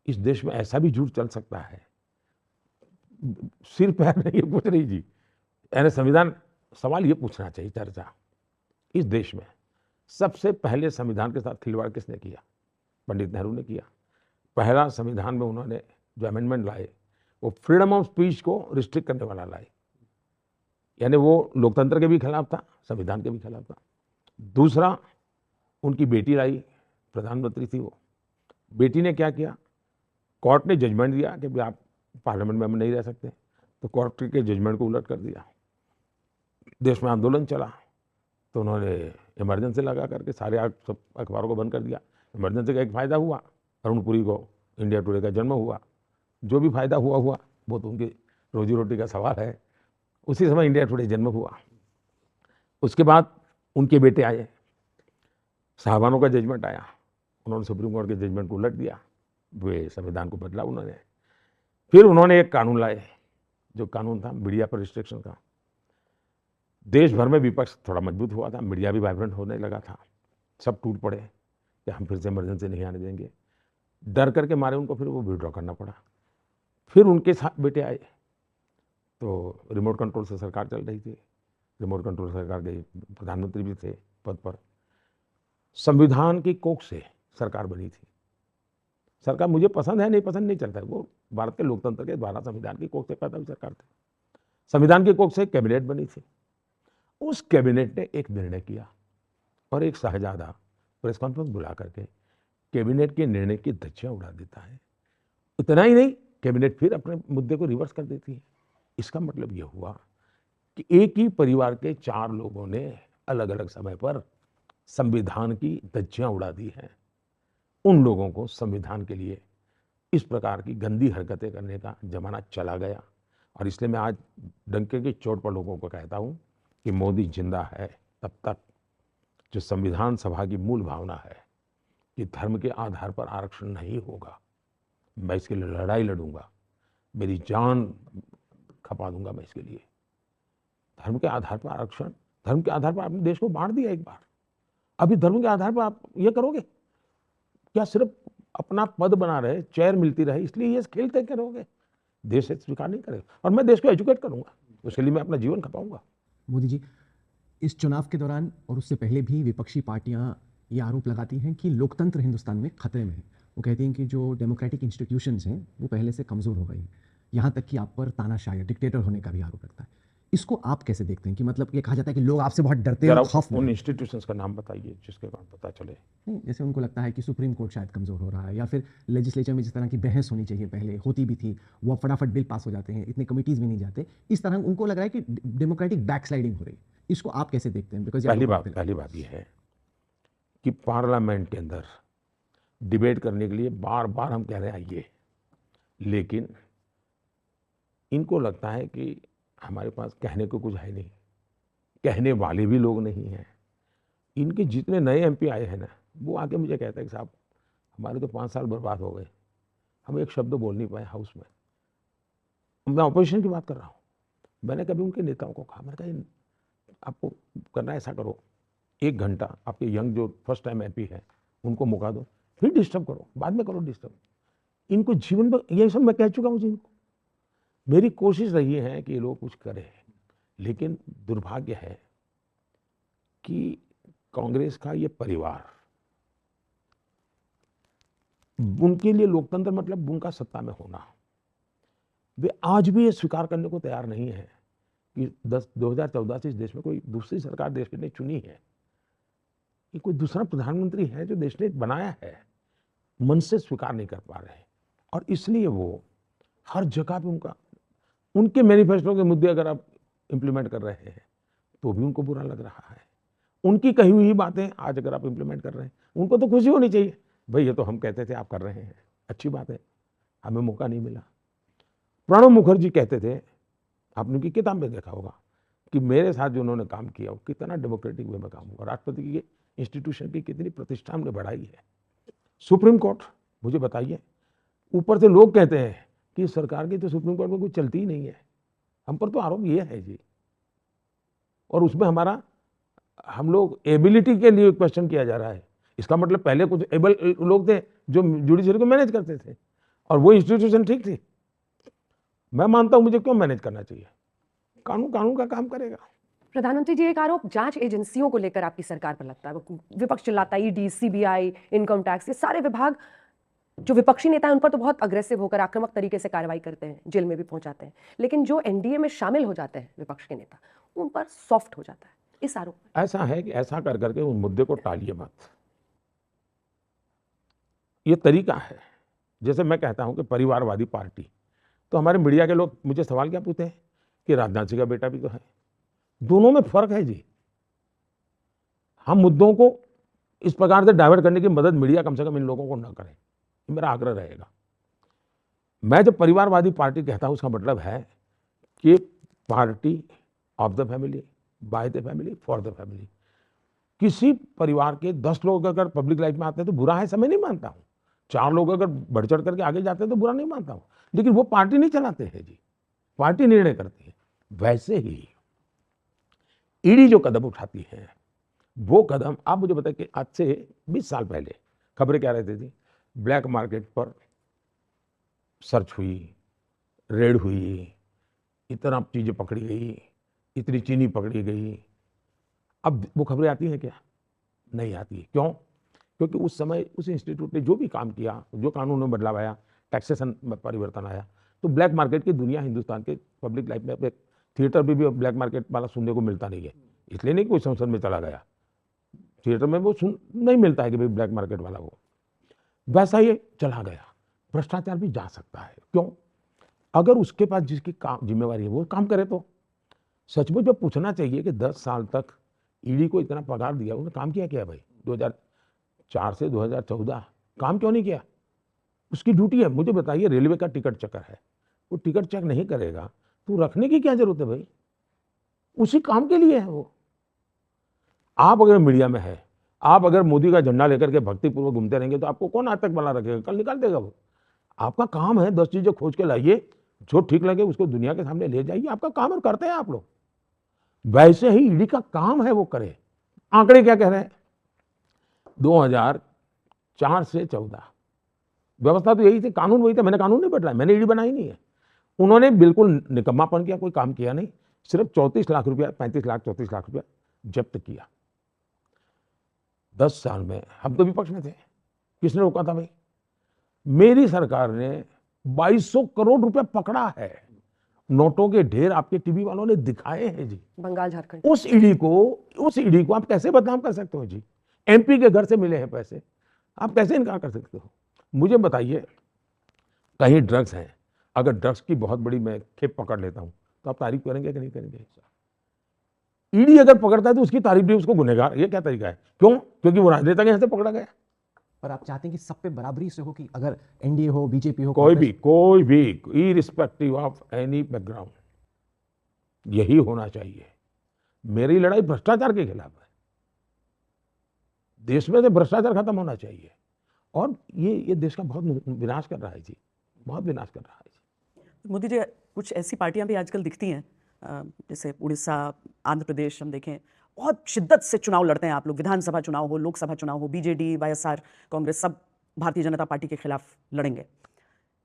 इस देश में ऐसा भी झूठ चल सकता है, सिर पैर नहीं ये पूछ रही जी। यानी संविधान, सवाल ये पूछना चाहिए, चर्चा इस देश में सबसे पहले संविधान के साथ खिलवाड़ किसने किया? पंडित नेहरू ने किया। पहला संविधान में उन्होंने जो अमेंडमेंट लाए वो फ्रीडम ऑफ स्पीच को रिस्ट्रिक्ट करने वाला लाए, यानी वो लोकतंत्र के भी खिलाफ था, संविधान के भी खिलाफ था। दूसरा, उनकी बेटी लाई, प्रधानमंत्री थी वो, बेटी ने क्या किया, कोर्ट ने जजमेंट दिया कि भाई आप पार्लियामेंट में हम नहीं रह सकते, तो कोर्ट के जजमेंट को उलट कर दिया। देश में आंदोलन चला तो उन्होंने इमरजेंसी लगा करके सारे सब अखबारों को बंद कर दिया। इमरजेंसी का एक फ़ायदा हुआ, अरुण पुरी को इंडिया टुडे का जन्म हुआ। जो भी फायदा हुआ वो तो उनकी रोजी रोटी का सवाल है। उसी समय इंडिया टुडे जन्म हुआ। उसके बाद उनके बेटे आए, साहबानों का जजमेंट आया, उन्होंने सुप्रीम कोर्ट के जजमेंट को उलट दिया, वे संविधान को बदला उन्होंने। फिर उन्होंने एक कानून लाए, जो कानून था मीडिया पर रिस्ट्रिक्शन का। देश भर में विपक्ष थोड़ा मजबूत हुआ था, मीडिया भी वाइब्रेंट होने लगा था, सब टूट पड़े कि हम फिर से इमरजेंसी नहीं आने देंगे। डर करके मारे उनको, फिर वो विड्रॉ करना पड़ा। फिर उनके साथ बेटे आए, तो रिमोट कंट्रोल से सरकार चल रही थी, रिमोट कंट्रोल सरकार के प्रधानमंत्री भी थे पद पर। संविधान की कोख से सरकार बनी थी। सरकार मुझे पसंद है नहीं पसंद नहीं चलता है, वो भारत के लोकतंत्र के द्वारा संविधान की कोख से पैदा हुई सरकार थी। संविधान की कोख से कैबिनेट बनी थी। उस कैबिनेट ने एक निर्णय किया और एक शहजादा प्रेस कॉन्फ्रेंस बुला करके कैबिनेट के निर्णय की धज्जियां उड़ा देता है। इतना ही नहीं, कैबिनेट फिर अपने मुद्दे को रिवर्स कर देती है। इसका मतलब यह हुआ कि एक ही परिवार के 4 लोगों ने अलग अलग समय पर संविधान की धज्जियां उड़ा दी हैं। उन लोगों को संविधान के लिए इस प्रकार की गंदी हरकतें करने का जमाना चला गया। और इसलिए मैं आज डंके की चोट पर लोगों को कहता हूं कि मोदी जिंदा है तब तक जो संविधान सभा की मूल भावना है कि धर्म के आधार पर आरक्षण नहीं होगा, मैं इसके लिए लड़ाई लड़ूंगा, मेरी जान खपा दूंगा मैं इसके लिए। धर्म के आधार पर आरक्षण, धर्म के आधार पर आपने देश को बांट दिया एक बार, अभी धर्म के आधार पर आप ये करोगे क्या? सिर्फ अपना पद बना रहे, चेयर मिलती रहे, इसलिए ये खेलते करोगे? देश से स्वीकार नहीं करेगा। और मैं देश को एजुकेट करूंगा, उसके लिए मैं अपना जीवन खपाऊंगा। मोदी जी, इस चुनाव के दौरान और उससे पहले भी विपक्षी पार्टियां ये आरोप लगाती हैं कि लोकतंत्र हिंदुस्तान में खतरे में है। वो कहती हैं कि जो डेमोक्रेटिक इंस्टीट्यूशंस हैं वो पहले से कमज़ोर हो गई हैं। यहाँ तक कि आप पर तानाशाही, डिक्टेटर होने का भी आरोप लगता है। इसको आप कैसे देखते हैं कि मतलब ये कहा जाता है कि लोग आपसे बहुत डरते हैं और खौफ में उन हैं। इंस्टीट्यूशंस का नाम बताइए जिसके कारण पता चले। नहीं, जैसे उनको लगता है कि सुप्रीम कोर्ट शायद कमज़ोर हो रहा है, या फिर लेजिस्लेचर में जिस तरह की बहस होनी चाहिए, पहले होती भी थी, वो फटाफट बिल पास हो जाते हैं, इतने कमिटीज़ भी नहीं जाते। इस तरह उनको लग रहा है कि डेमोक्रेटिक बैकस्लाइडिंग हो रही है। इसको आप कैसे देखते हैं? बिकॉज पहली बात यह है कि पार्लियामेंट के अंदर डिबेट करने के लिए बार बार हम कह रहे हैं आइए, लेकिन इनको लगता है कि हमारे पास कहने को कुछ है नहीं, कहने वाले भी लोग नहीं हैं। इनके जितने नए एमपी आए हैं ना, वो आके मुझे कहता है कि साहब हमारे तो 5 साल बर्बाद हो गए, हम एक शब्द बोल नहीं पाए हाउस में। मैं अपोजिशन की बात कर रहा हूँ। मैंने कभी उनके नेताओं को कहा, मैंने कहा आपको करना है ऐसा करो, 1 घंटा आपके यंग जो फर्स्ट टाइम एमपी है उनको मौका दो, फिर डिस्टर्ब करो, बाद में करो डिस्टर्ब। इनको जीवन में ये सब मैं कह चुका हूँ जिनको, मेरी कोशिश रही है कि ये लोग कुछ करें, लेकिन दुर्भाग्य है कि कांग्रेस का ये परिवार, उनके लिए लोकतंत्र मतलब उनका सत्ता में होना, वे आज भी ये स्वीकार करने को तैयार नहीं है कि 2014 से इस देश में कोई दूसरी सरकार देश ने चुनी है, ये कोई दूसरा प्रधानमंत्री है जो देश ने बनाया है, मन से स्वीकार नहीं कर पा रहे हैं। और इसलिए वो हर जगह पे उनके मैनिफेस्टो के मुद्दे अगर आप इम्प्लीमेंट कर रहे हैं तो भी उनको बुरा लग रहा है। उनकी कही हुई बातें आज अगर आप इम्प्लीमेंट कर रहे हैं, उनको तो खुशी होनी चाहिए, भाई ये तो हम कहते थे आप कर रहे हैं, अच्छी बात है, हमें मौका नहीं मिला। प्रणब मुखर्जी कहते थे, आपने उनकी किताब में देखा होगा कि मेरे साथ जो उन्होंने काम किया वो कितना डेमोक्रेटिक वे में काम हुआ, राष्ट्रपति की इंस्टीट्यूशन की कितनी प्रतिष्ठा हमने बढ़ाई है। सुप्रीम कोर्ट, मुझे बताइए, ऊपर से लोग कहते हैं कि सरकार की तो सुप्रीम कोर्ट में कुछ चलती ही नहीं है, हम पर तो आरोप ये है जी, और उसमें हम लोग एबिलिटी के लिए क्वेश्चन किया जा रहा है। इसका मतलब पहले कुछ एबल लोग थे जो जुडिशरी को मैनेज करते थे और वो इंस्टीट्यूशन ठीक थी। मैं मानता हूं मुझे क्यों मैनेज करना चाहिए, कानून का काम करेगा। प्रधानमंत्री जी, एक आरोप जांच एजेंसियों को लेकर आपकी सरकार पर लगता है, विपक्ष चिल्लाता है ईडी, सीबीआई, इनकम टैक्स, ये सारे विभाग जो विपक्षी नेता है उन पर तो बहुत अग्रेसिव होकर आक्रामक तरीके से कार्रवाई करते हैं, जेल में भी पहुंचाते हैं, लेकिन जो एनडीए में शामिल हो जाते हैं विपक्ष के नेता उन पर सॉफ्ट हो जाता है। इस आरोप ऐसा है कि ऐसा कर करके उन मुद्दे को टालिए मत, ये तरीका है। जैसे मैं कहता हूं कि परिवारवादी पार्टी, तो हमारे मीडिया के लोग मुझे सवाल क्या पूछते हैं कि राजनाथ सिंह का बेटा भी तो है, दोनों में फर्क है जी। हम मुद्दों को इस प्रकार से डाइवर्ट करने की मदद मीडिया कम से कम इन लोगों को न करे, ये मेरा आग्रह रहेगा। मैं जब परिवारवादी पार्टी कहता हूं उसका मतलब है कि party of the family, by the family, for the family. किसी परिवार के 10 लोग अगर पब्लिक लाइफ में आते हैं तो बुरा है, ऐसा मैं नहीं मानता हूं। 4 लोग अगर बढ़ चढ़ करके आगे जाते हैं तो बुरा नहीं मानता हूं, लेकिन वो पार्टी नहीं चलाते हैं जी, पार्टी निर्णय करती है। वैसे ही ईडी जो कदम उठाती है, वो कदम, आप मुझे बताइए कि आज से 20 साल पहले खबरें क्या रहती थी, ब्लैक मार्केट पर सर्च हुई, रेड हुई, इतना चीजें पकड़ी गई, इतनी चीनी पकड़ी गई। अब वो खबरें आती हैं क्या? नहीं आती। क्यों? क्योंकि उस समय उस इंस्टीट्यूट ने जो भी काम किया, जो कानून में बदलाव आया, टैक्सेशन में परिवर्तन आया, तो ब्लैक मार्केट की दुनिया हिंदुस्तान के पब्लिक लाइफ में, थिएटर में भी ब्लैक मार्केट वाला सुनने को मिलता नहीं है। इसलिए नहीं कोई संसद में चला गया, थिएटर में वो नहीं मिलता है कि भाई ब्लैक मार्केट वाला वो, वैसा ये चला गया। भ्रष्टाचार भी जा सकता है। क्यों? अगर उसके पास जिसकी काम जिम्मेवारी है वो काम करे तो सचमुच में पूछना चाहिए कि 10 साल तक ईडी को इतना पगार दिया, उन्होंने काम किया क्या भाई? 2004 से 2014 काम क्यों नहीं किया? उसकी ड्यूटी है। मुझे बताइए, रेलवे का टिकट चेकर है, वो टिकट चेक नहीं करेगा तो रखने की क्या जरूरत है भाई? उसी काम के लिए है वो। आप अगर मीडिया में है, आप अगर मोदी का झंडा लेकर के भक्तिपूर्वक घूमते रहेंगे तो आपको कौन आज तक बना रखेगा? कल निकाल देगा वो। आपका काम है 10 चीजें खोज के लाइए, जो ठीक लगे उसको दुनिया के सामने ले जाइए, आपका काम है, करते हैं आप लोग। वैसे ही ईडी का काम है वो करे। आंकड़े क्या कह रहे हैं? 2004 से 14 व्यवस्था तो यही थी, कानून वही था, मैंने कानून नहीं बदला, मैंने ईडी बनाई नहीं है। उन्होंने बिल्कुल निकम्मापन किया, कोई काम किया नहीं, सिर्फ 34 लाख रुपया, 35 लाख 34 लाख रुपया जब्त किया 10 साल में। हम तो विपक्ष में थे, किसने रोका था भाई? मेरी सरकार ने 2200 करोड़ रुपया पकड़ा है। नोटों के ढेर आपके टीवी वालों ने दिखाए हैं जी। बंगाल, झारखंड, उस ईडी को आप कैसे बदनाम कर सकते हो जी? एमपी के घर से मिले हैं पैसे, आप कैसे इनकार कर सकते हो? मुझे बताइए, कहीं ड्रग्स हैं, अगर ड्रग्स की बहुत बड़ी मैं खेप पकड़ लेता हूं तो आप तारीफ करेंगे कि नहीं करेंगे? ईडी अगर पकड़ता है तो उसकी तारीफ नहीं, उसको गुनहगार। ये क्या तरीका है? क्यों? क्योंकि वो राजनेता के यहाँ से पकड़ा गया। पर आप चाहते हैं कि सब पे बराबरी से हो, कि अगर एनडीए हो, बीजेपी हो, कोई भी इररिस्पेक्टिव ऑफ एनी बैकग्राउंड, यही होना चाहिए। मेरी लड़ाई भ्रष्टाचार के खिलाफ है। देश में से भ्रष्टाचार खत्म होना चाहिए, और ये देश का बहुत विनाश कर रहा है जी, बहुत विनाश कर रहा है जी। मोदी जी, कुछ ऐसी पार्टियां भी आजकल दिखती हैं, जैसे उड़ीसा, आंध्र प्रदेश हम देखें, बहुत शिद्दत से चुनाव लड़ते हैं आप लोग, विधानसभा चुनाव हो, लोकसभा चुनाव हो, बीजेडी, वाईएसआर, कांग्रेस, सब भारतीय जनता पार्टी के खिलाफ लड़ेंगे।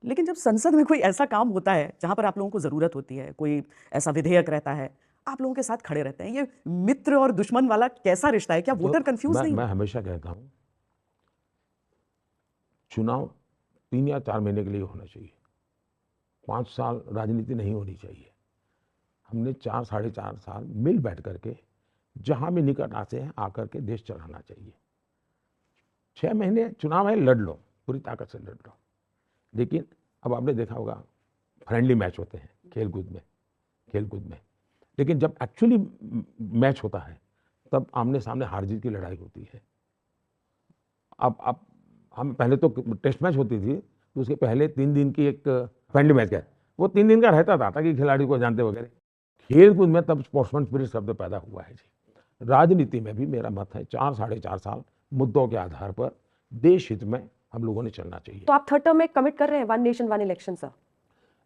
लेकिन जब संसद में कोई ऐसा काम होता है जहां पर आप लोगों को जरूरत होती है, कोई ऐसा विधेयक रहता है, आप लोगों के साथ खड़े रहते हैं। ये मित्र और दुश्मन वाला कैसा रिश्ता है? क्या वोटर कंफ्यूज नहीं? मैं हमेशा कहता हूं चुनाव 3 या 4 महीने के लिए होना चाहिए, 5 साल राजनीति नहीं होनी चाहिए। हमने 4 साढ़े 4 साल मिल बैठ करके जहां भी निकट आते हैं आकर के देश चलाना चाहिए। 6 महीने चुनाव है, लड़ लो, पूरी ताकत से लड़ लो। लेकिन अब आपने देखा होगा फ्रेंडली मैच होते हैं खेलकूद में, लेकिन जब एक्चुअली मैच होता है तब आमने सामने हार जीत की लड़ाई होती है। अब हम पहले तो टेस्ट मैच होती थी, तो उसके पहले 3 दिन की एक फ्रेंडली मैच है, वो 3 दिन का रहता था ताकि खिलाड़ी को जानते वगैरह। खेलकूद में तब स्पोर्ट्समैन स्पिरिट शब्द पैदा हुआ है जी। राजनीति में भी मेरा मत है 4 साढ़े 4 साल मुद्दों के आधार पर देश हित में हम लोगों ने चलना चाहिए। तो आप थर्ड टर्म में कमिट कर रहे हैं 1 नेशन 1 इलेक्शन सर?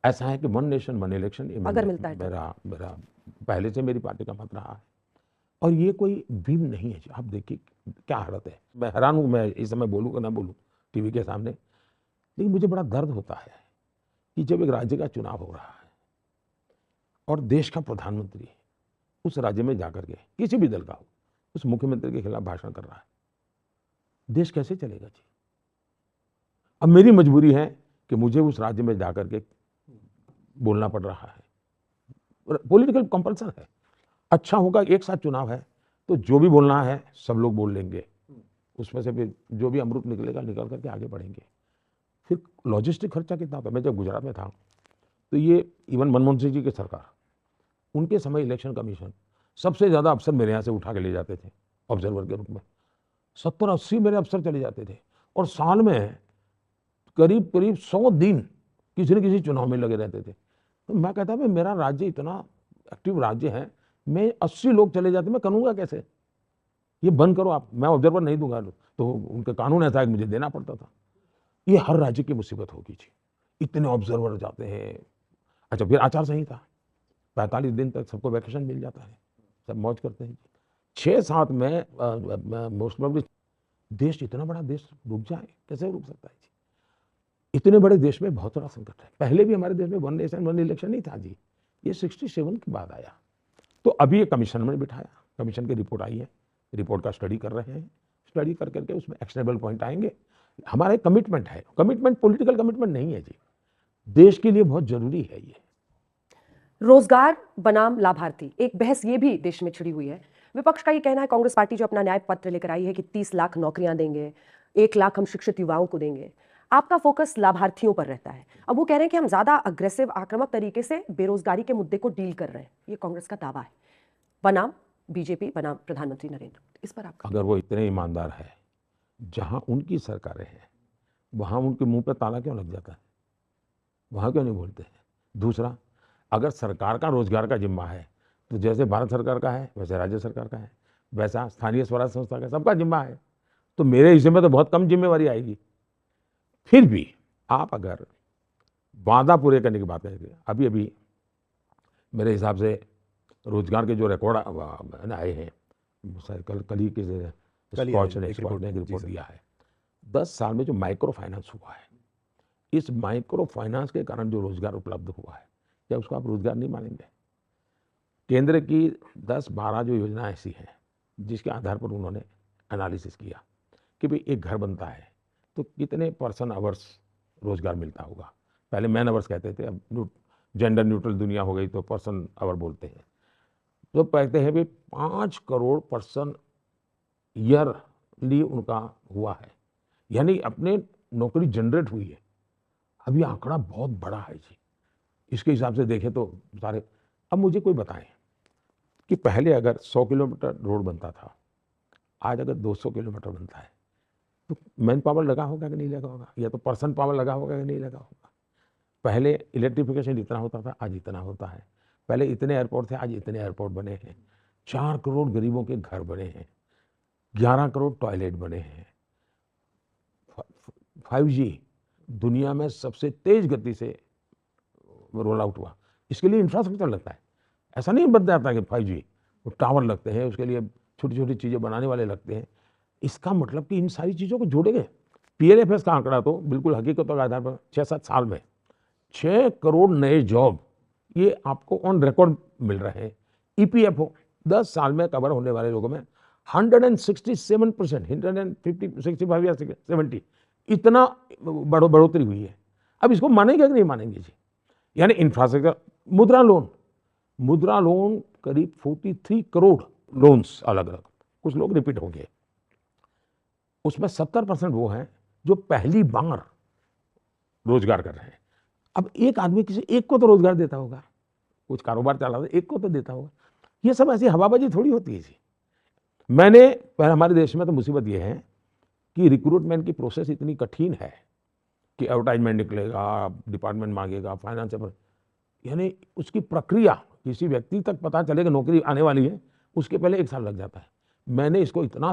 ऐसा है कि 1 नेशन 1 इलेक्शन अगर मिलता है तो? मेरा पहले से मेरी पार्टी का मत रहा है, और ये कोई भीम नहीं है जी। आप देखिए क्या हालत है, मैं हैरान हूँ, मैं इस समय बोलूँ कि ना बोलूँ टीवी के सामने, लेकिन मुझे बड़ा दर्द होता है कि जब एक राज्य का चुनाव हो रहा है और देश का प्रधानमंत्री उस राज्य में जाकर के किसी भी दल का हो उस मुख्यमंत्री के खिलाफ भाषण कर रहा है, देश कैसे चलेगा जी? अब मेरी मजबूरी है कि मुझे उस राज्य में जाकर के बोलना पड़ रहा है, पॉलिटिकल कंपल्सन है। अच्छा होगा एक साथ चुनाव है तो जो भी बोलना है सब लोग बोल लेंगे, उसमें से फिर जो भी अमृत निकलेगा निकल करके आगे बढ़ेंगे। फिर लॉजिस्टिक खर्चा कितना होता है? मैं जब गुजरात में था तो ये इवन मनमोहन सिंह जी की सरकार, उनके समय इलेक्शन कमीशन सबसे ज़्यादा अफसर मेरे यहाँ से उठा के ले जाते थे ऑब्जर्वर के रूप में। 70-80 मेरे अफसर चले जाते थे, और साल में करीब 100 दिन किसी न किसी चुनाव में लगे रहते थे। तो मैं कहता भाई मेरा राज्य इतना एक्टिव राज्य है, मैं 80 लोग चले जाते, मैं करूँगा कैसे? ये बंद करो आप, मैं ऑब्जर्वर नहीं दूंगा। तो उनका कानून ऐसा है कि मुझे देना पड़ता था। ये हर राज्य की मुसीबत होगी जी, इतने ऑब्जर्वर जाते हैं। अच्छा, फिर आचार संहिता, 45 दिन तक सबको वैकेशन मिल जाता है, सब मौज करते हैं। 6-7 में मोस्ट प्रोबेबली देश, इतना बड़ा देश रुक जाए, कैसे रुक सकता है जी? इतने बड़े देश में बहुत बड़ा संकट है। पहले भी हमारे देश में 1 नेशन 1 इलेक्शन नहीं था जी, ये 67 के बाद आया। तो अभी ये कमीशन में बिठाया, कमीशन की रिपोर्ट आई है, रिपोर्ट का स्टडी कर रहे हैं, स्टडी कर करके उसमें एक्शनेबल पॉइंट आएंगे। हमारा एक कमिटमेंट है, कमिटमेंट पॉलिटिकल कमिटमेंट नहीं है जी, देश के लिए बहुत जरूरी है ये। रोजगार बनाम लाभार्थी, एक बहस ये भी देश में छिड़ी हुई है। विपक्ष का ये कहना है, कांग्रेस पार्टी जो अपना न्याय पत्र लेकर आई है कि 30 लाख नौकरियां देंगे, 1 लाख हम शिक्षित युवाओं को देंगे। आपका फोकस लाभार्थियों पर रहता है। अब वो कह रहे हैं कि हम ज्यादा अग्रेसिव, आक्रामक तरीके से बेरोजगारी के मुद्दे को डील कर रहे हैं। ये कांग्रेस का दावा है, बनाम बीजेपी, बनाम प्रधानमंत्री नरेंद्र मोदी। इस पर आपका? अगर वो इतने ईमानदार है, जहां उनकी सरकारें हैं वहां उनके मुंह पे ताला क्यों लग जाता है? वहां क्यों नहीं बोलते हैं? दूसरा, अगर सरकार का रोजगार का जिम्मा है तो जैसे भारत सरकार का है वैसे राज्य सरकार का है, वैसा स्थानीय स्वराज संस्था का, सबका जिम्मा है। तो मेरे हिस्से में तो बहुत कम जिम्मेवारी आएगी। फिर भी आप अगर वादा पूरे करने की बात करेंगे, अभी अभी मेरे हिसाब से रोजगार के जो रिकॉर्ड आए हैं, कल ही के स्कॉच ने एक रिपोर्ट दिया है, 10 साल में जो माइक्रो फाइनेंस हुआ है, इस माइक्रो फाइनेंस के कारण जो रोजगार उपलब्ध हुआ है, क्या उसको आप रोजगार नहीं मानेंगे? केंद्र की 10-12 जो योजना ऐसी हैं जिसके आधार पर उन्होंने एनालिसिस किया कि भाई एक घर बनता है तो कितने पर्सन आवर्स रोजगार मिलता होगा। पहले मैन आवर्स कहते थे, अब जेंडर न्यूट्रल दुनिया हो गई तो पर्सन आवर बोलते हैं। तो कहते हैं भाई 5 करोड़ पर्सन ईयरली उनका हुआ है, यानी अपने नौकरी जनरेट हुई है। अब ये आंकड़ा बहुत बड़ा है जी, इसके हिसाब से देखें तो सारे। अब मुझे कोई बताएं कि पहले अगर 100 किलोमीटर रोड बनता था, आज अगर 200 किलोमीटर बनता है तो मैन पावर लगा होगा कि नहीं लगा होगा, या तो पर्सन पावर लगा होगा कि नहीं लगा होगा। पहले इलेक्ट्रिफिकेशन इतना होता था, आज इतना होता है। पहले इतने एयरपोर्ट थे, आज इतने एयरपोर्ट बने हैं। 4 करोड़ गरीबों के घर बने हैं, 11 करोड़ टॉयलेट बने हैं। 5G दुनिया में सबसे तेज गति से रोल आउट हुआ। इसके लिए इंफ्रास्ट्रक्चर लगता है, ऐसा नहीं बन जाता कि 5G, वो टावर लगते हैं, उसके लिए छोटी छोटी चीज़ें बनाने वाले लगते हैं। इसका मतलब कि इन सारी चीज़ों को जोड़ेंगे। PLFS का आंकड़ा तो बिल्कुल हकीकतों के आधार पर 6-7 साल में 6 करोड़ नए जॉब ये आपको ऑन रिकॉर्ड मिल रहे हैं। EPFO 10 साल में कवर होने वाले लोगों में 167%, 150, 65 या 70 इतना बढ़ोतरी हुई है। अब इसको मानेंगे कि नहीं मानेंगे जी? यानी इंफ्रास्ट्रक्चर, मुद्रा लोन करीब 43 करोड़ लोन्स अलग अलग, कुछ लोग रिपीट होंगे, उसमें 70% वो हैं जो पहली बार रोजगार कर रहे हैं। अब एक आदमी किसी एक को तो रोजगार देता होगा, कुछ कारोबार चला रहा है, एक को तो देता होगा। ये सब ऐसी हवाबाजी थोड़ी होती है जी। मैंने पहले हमारे देश में तो मुसीबत ये है कि रिक्रूटमेंट की प्रोसेस इतनी कठिन है कि एडवर्टाइजमेंट निकलेगा, डिपार्टमेंट मांगेगा, फाइनेंस, यानी उसकी प्रक्रिया किसी व्यक्ति तक पता चलेगा नौकरी आने वाली है, उसके पहले 1 साल लग जाता है। मैंने इसको इतना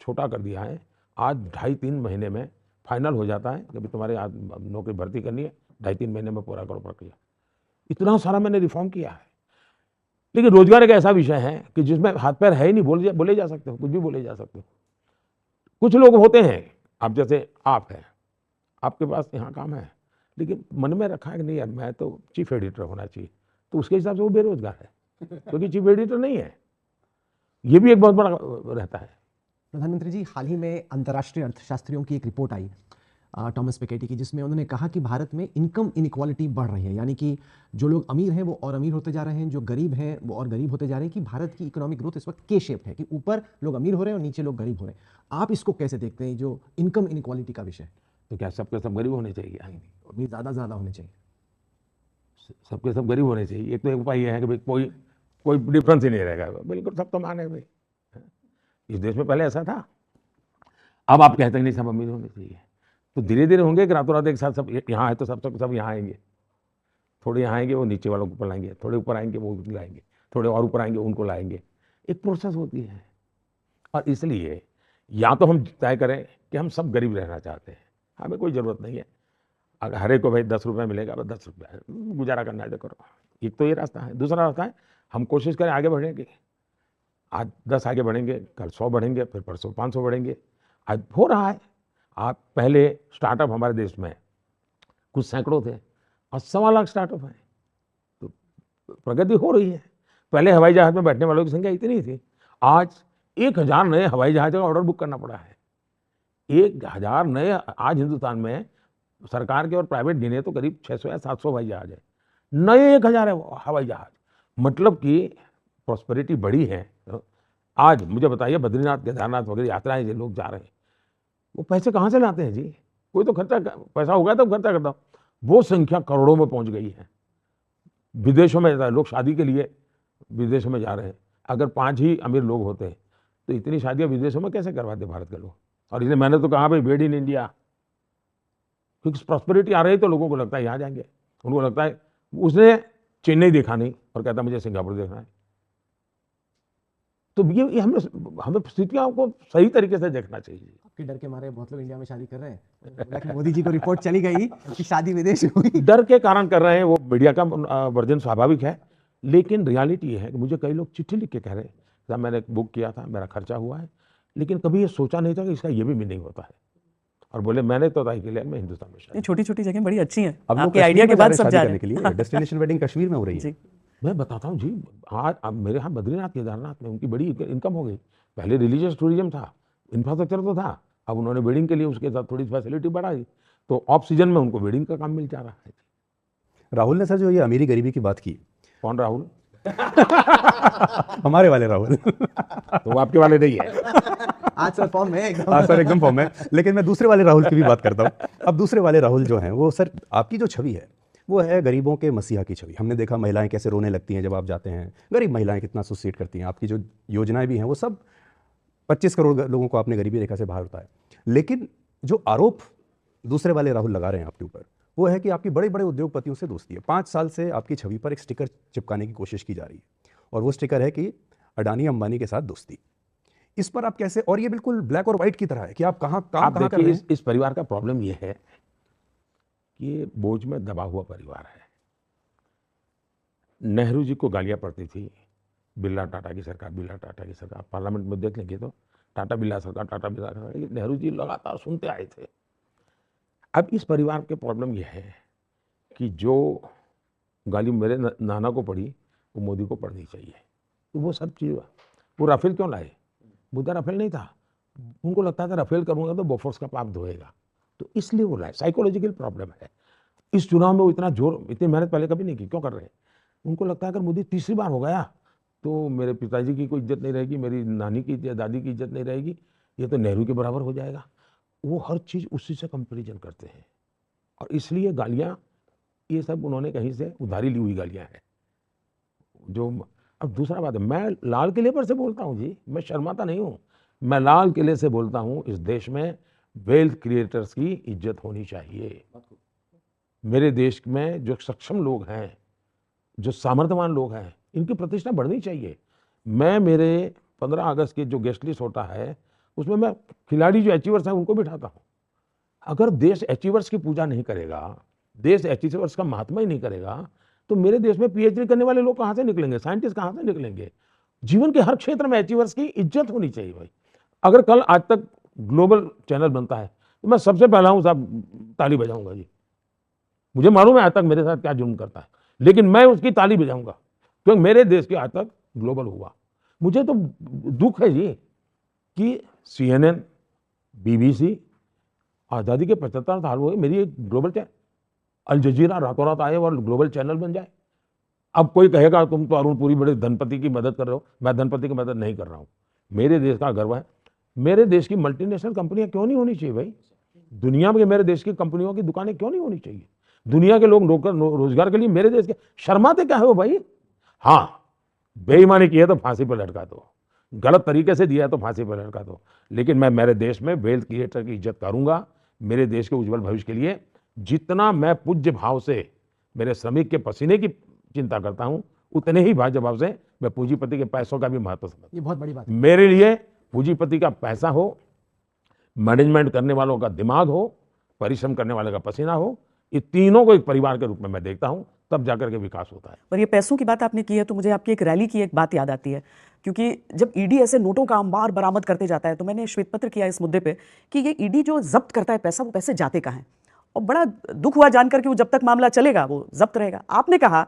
छोटा कर दिया है, आज 2.5-3 महीने में फाइनल हो जाता है कि तुम्हारे आज नौकरी भर्ती करनी है, 2.5-3 महीने में पूरा करो प्रक्रिया। इतना सारा मैंने रिफॉर्म किया है। लेकिन रोजगार एक ऐसा विषय है कि जिसमें हाथ पैर है ही नहीं, बोले जा सकते हो, कुछ भी बोले जा सकते हो। कुछ लोग होते हैं, आप जैसे आप हैं, आपके पास यहाँ काम है, लेकिन मन में रखा है कि नहीं यार मैं तो चीफ एडिटर होना चाहिए, तो उसके हिसाब से वो बेरोजगार है, क्योंकि चीफ एडिटर नहीं है। ये भी एक बहुत बड़ा रहता है। प्रधानमंत्री जी, हाल ही में अंतर्राष्ट्रीय अर्थशास्त्रियों की एक रिपोर्ट आई टॉमस पिकेटी की, जिसमें उन्होंने कहा कि भारत में इनकम इनइक्वालिटी बढ़ रही है, यानी कि जो लोग अमीर हैं वो और अमीर होते जा रहे हैं, जो गरीब हैं वो और गरीब होते जा रहे हैं, कि भारत की इकोनॉमिक ग्रोथ इस वक्त के शेप है कि ऊपर लोग अमीर हो रहे हैं और नीचे लोग गरीब हो रहे हैं। आप इसको कैसे देखते हैं, जो इनकम इनइक्वालिटी का विषय? तो क्या सबके सब गरीब होने चाहिए? अमीर ज़्यादा होने चाहिए। सबके सब गरीब होने चाहिए, एक तो एक उपाय ये है कि भाई कोई डिफरेंस ही नहीं रहेगा, बिल्कुल सब तो माने भाई। इस देश में पहले ऐसा था, अब आप कहते हैं नहीं सब अमीर होने चाहिए, तो धीरे धीरे होंगे कि रातों रात एक साथ सब यहाँ है तो सब यहाँ आएंगे, थोड़े यहाँ आएंगे वो नीचे वालों को ऊपर लाएंगे, थोड़े ऊपर आएंगे वो लाएंगे, थोड़े और ऊपर आएंगे उनको लाएंगे। एक प्रोसेस होती है। और इसलिए या तो हम तय करें कि हम सब गरीब रहना चाहते हैं, हमें कोई ज़रूरत नहीं है, अगर हर एक को भाई 10 रुपये मिलेगा, बस 10 रुपये गुजारा करना है तो करो। एक तो ये रास्ता है। दूसरा रास्ता है हम कोशिश करें आगे बढ़ेंगे, आज 10 आगे बढ़ेंगे, कल 100 बढ़ेंगे, फिर परसों 500 बढ़ेंगे। आज हो रहा है। आप पहले स्टार्टअप हमारे देश में कुछ सैकड़ों थे और 1.25 लाख स्टार्टअप हैं, तो प्रगति हो रही है। पहले हवाई जहाज में बैठने वालों की संख्या इतनी थी, आज 1000 नए हवाई जहाज का ऑर्डर बुक करना पड़ा है। 1000 नए आज हिंदुस्तान में सरकार के और प्राइवेट गिने तो करीब 600 या 700 हवाई जहाज है, नए 1000 है हवाई जहाज। मतलब कि प्रॉस्पेरिटी बढ़ी है। आज मुझे बताइए बद्रीनाथ केदारनाथ वगैरह यात्राएं जो लोग जा रहे हैं, वो पैसे कहाँ से लाते हैं जी? कोई तो खर्चा, पैसा होगा तो खर्चा करता। वो संख्या करोड़ों में पहुंच गई है। विदेशों में लोग शादी के लिए विदेशों में जा रहे हैं। अगर 5 ही अमीर लोग होते हैं तो इतनी शादियां विदेशों में कैसे करवाते भारत के लोग? और इसलिए मैंने तो कहा भाई मेड इन इंडिया, क्योंकि प्रॉस्पेरिटी आ रही तो लोगों को लगता है यहाँ जाएंगे। उनको लगता है, उसने चेन्नई देखा नहीं और कहता मुझे सिंगापुर देखना है। तो ये हमें स्थितियों को सही तरीके से देखना चाहिए। आपके डर के मारे बहुत लोग इंडिया में शादी कर रहे हैं। बोला मोदी जी को रिपोर्ट चली गई कि शादी विदेश में हुई। डर के कारण कर रहे हैं, वो मीडिया का वर्जन स्वाभाविक है। लेकिन रियलिटी ये है कि मुझे कई लोग चिट्ठी लिख के कह रहे हैं, साहब मैंने बुक किया था, मेरा खर्चा हुआ है, लेकिन कभी ये सोचा नहीं था कि इसका ये भी मीनिंग होता है। और बोले मैंने तो तय किया मैं हिंदुस्तान में शादी। छोटी छोटी जगह बड़ी अच्छी हैं, अब लोग आपके आइडिया के बाद सब जा रहे करने के लिए डेस्टिनेशन वेडिंग कश्मीर में हो रही है। जी। मैं बताता हूँ जी, आज अब मेरे यहाँ बद्रीनाथ केदारनाथ में उनकी बड़ी इनकम हो गई। पहले रिलीजियस टूरिज्म था, इंफ्रास्ट्रक्चर तो था, अब उन्होंने वेडिंग के लिए उसके साथ थोड़ी फैसिलिटी बढ़ाई, तो ऑफ सीजन में उनको वेडिंग का काम मिल जा रहा है। राहुल ने सर जो ये अमीरी गरीबी की बात की, कौन राहुल? हमारे वाले राहुल। तो वो आपके वाले नहीं है। आज सर फॉर्म में एकदम। हाँ सर एकदम फॉर्म है, लेकिन मैं दूसरे वाले राहुल की भी बात करता हूँ। अब दूसरे वाले राहुल जो हैं वो सर, आपकी जो छवि है वो है गरीबों के मसीहा की छवि। हमने देखा महिलाएं कैसे रोने लगती हैं जब आप जाते हैं, गरीब महिलाएं कितना सुसाइड करती हैं। आपकी जो योजनाएं भी हैं वो सब 25 करोड़ लोगों को आपने गरीबी रेखा से बाहर उतारा है। लेकिन जो आरोप दूसरे वाले राहुल लगा रहे हैं आपके ऊपर, वो है कि आपकी बड़े बड़े उद्योगपतियों से दोस्ती है। 5 साल से आपकी छवि पर एक स्टिकर चिपकाने की कोशिश की जा रही है, और वो स्टिकर है कि अडानी अंबानी के साथ दोस्ती। इस पर आप कैसे, और ये बिल्कुल ब्लैक और व्हाइट की तरह है कि आप कहाँ काम कहाँ कर रहे हैं। इस परिवार का प्रॉब्लम ये है कि ये बोझ में दबा हुआ परिवार है। नेहरू जी को गालियां पड़ती थी, बिरला टाटा की सरकार, बिरला टाटा की सरकार, पार्लियामेंट में देख लेंगे तो टाटा बिरला सरकार, टाटा बिरला सरकार, ये नेहरू जी लगातार सुनते आए थे। अब इस परिवार के प्रॉब्लम यह है कि जो गाली मेरे नाना को पड़ी वो मोदी को पड़नी चाहिए। तो वो सब चीज़, वो राफेल क्यों लाए? मुद्दा राफेल नहीं था, उनको लगता था राफेल करूंगा तो बोफोर्स का पाप धोएगा, तो इसलिए वो लाए। साइकोलॉजिकल प्रॉब्लम है। इस चुनाव में वो इतना जोर, इतनी मेहनत पहले कभी नहीं की, क्यों कर रहे हैं? उनको लगता है अगर मोदी तीसरी बार हो गया तो मेरे पिताजी की कोई इज्जत नहीं रहेगी, मेरी नानी की इज्जत, दादी की इज्जत नहीं रहेगी, ये तो नेहरू के बराबर हो जाएगा। वो हर चीज़ उसी से कंपेरिजन करते हैं, और इसलिए गालियाँ ये सब उन्होंने कहीं से उधारी ली हुई गालियाँ हैं। जो अब दूसरा बात है, मैं लाल किले पर से बोलता हूँ जी, मैं शर्माता नहीं हूँ, मैं लाल किले से बोलता हूँ। इस देश में वेल्थ क्रिएटर्स की इज्जत होनी चाहिए। मेरे देश में जो सक्षम लोग हैं, जो सामर्थ्यवान लोग हैं, इनकी प्रतिष्ठा बढ़नी चाहिए। मैं मेरे 15 अगस्त के जो गेस्ट लिस्ट होता है उसमें मैं खिलाड़ी जो अचीवर्स हैं उनको बिठाता हूँ। अगर देश अचीवर्स की पूजा नहीं करेगा, देश अचीवर्स का महात्मा ही नहीं करेगा, तो मेरे देश में पीएचडी करने वाले लोग कहाँ से निकलेंगे, साइंटिस्ट कहाँ से निकलेंगे? जीवन के हर क्षेत्र में अचीवर्स की इज्जत होनी चाहिए भाई। अगर कल आज तक ग्लोबल चैनल बनता है तो मैं सबसे पहला हूँ साहब, ताली बजाऊंगा जी। मुझे मालूम है आज तक मेरे साथ क्या जुर्म करता है, लेकिन मैं उसकी ताली बजाऊंगा क्योंकि मेरे देश के आज तक ग्लोबल हुआ। मुझे तो दुख है जी कि CNN, BBC, आज़ादी के 75 साल हुए, मेरी एक ग्लोबल चैनल अल जजीरा रातों रात आए और ग्लोबल चैनल बन जाए। अब कोई कहेगा तुम तो अरुण पुरी बड़े धनपति की मदद कर रहे हो, मैं धनपति की मदद नहीं कर रहा हूँ। मेरे देश का गर्व है। मेरे देश की मल्टीनेशनल कंपनियां क्यों नहीं होनी चाहिए भाई? दुनिया में मेरे देश की कंपनियों की दुकानें क्यों नहीं होनी चाहिए? दुनिया के लोग रोजगार के लिए मेरे देश के शर्माते क्या है वो भाई? हाँ, बेईमानी की है तो फांसी पर लटका दो, गलत तरीके से दिया है तो फांसी पर लटका दो, लेकिन मैं मेरे देश में वेल्थ क्रिएटर की इज्जत करूंगा। मेरे देश के उज्जवल भविष्य के लिए जितना मैं पूज्य भाव से मेरे श्रमिक के पसीने की चिंता करता हूं, उतने ही भाज्य भाव से मैं पूंजीपति के पैसों का भी महत्व समझता हूं। ये बहुत बड़ी बात है। मेरे लिए पूंजीपति का पैसा हो, मैनेजमेंट करने वालों का दिमाग हो, परिश्रम करने वाले का पसीना हो, ये तीनों को एक परिवार के रूप में मैं देखता हूं, तब जाकर के विकास होता है। पर ये पैसों की बात आपने की है तो मुझे आपकी एक रैली की एक बात याद आती है, क्योंकि जब ईडी ऐसे नोटों का अंबार बरामद करते जाता है तो मैंने श्वेत पत्र किया इस मुद्दे पे कि ये ईडी जो जब्त करता है पैसा, वो पैसे जाते कहाँ हैं, और बड़ा दुख हुआ जानकर कि वो जब तक मामला चलेगा वो जब्त रहेगा। आपने कहा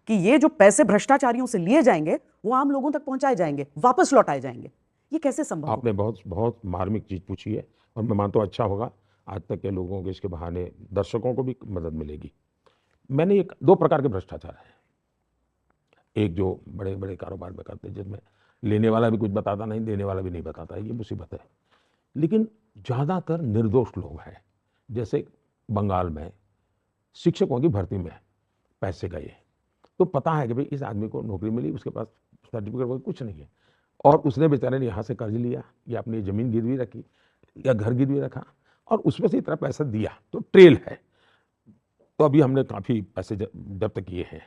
कि ये जो पैसे भ्रष्टाचारियों से लिए जाएंगे वो आम लोगों तक पहुंचाए जाएंगे, वापस लौटाए जाएंगे, ये कैसे संभव? आपने बहुत बहुत मार्मिक चीज पूछी है, और मैं मानता हूं अच्छा होगा आज तक के लोगों को इसके बहाने दर्शकों को भी मदद मिलेगी। मैंने एक दो प्रकार के भ्रष्टाचार है। एक जो बड़े बड़े कारोबार में करते हैं, जिसमें लेने वाला भी कुछ बताता नहीं, देने वाला भी नहीं बताता है, ये मुसीबत है। लेकिन ज़्यादातर निर्दोष लोग हैं। जैसे बंगाल में शिक्षकों की भर्ती में पैसे गए, तो पता है कि भाई इस आदमी को नौकरी मिली, उसके पास सर्टिफिकेट वगैरह कुछ नहीं है, और उसने बेचारे ने यहाँ से कर्ज लिया या अपनी ज़मीन गिरवी रखी या घर गिरवी रखा और उसमें से इतना पैसा दिया, तो ट्रेल है। तो अभी हमने काफ़ी पैसे जब्त किए हैं।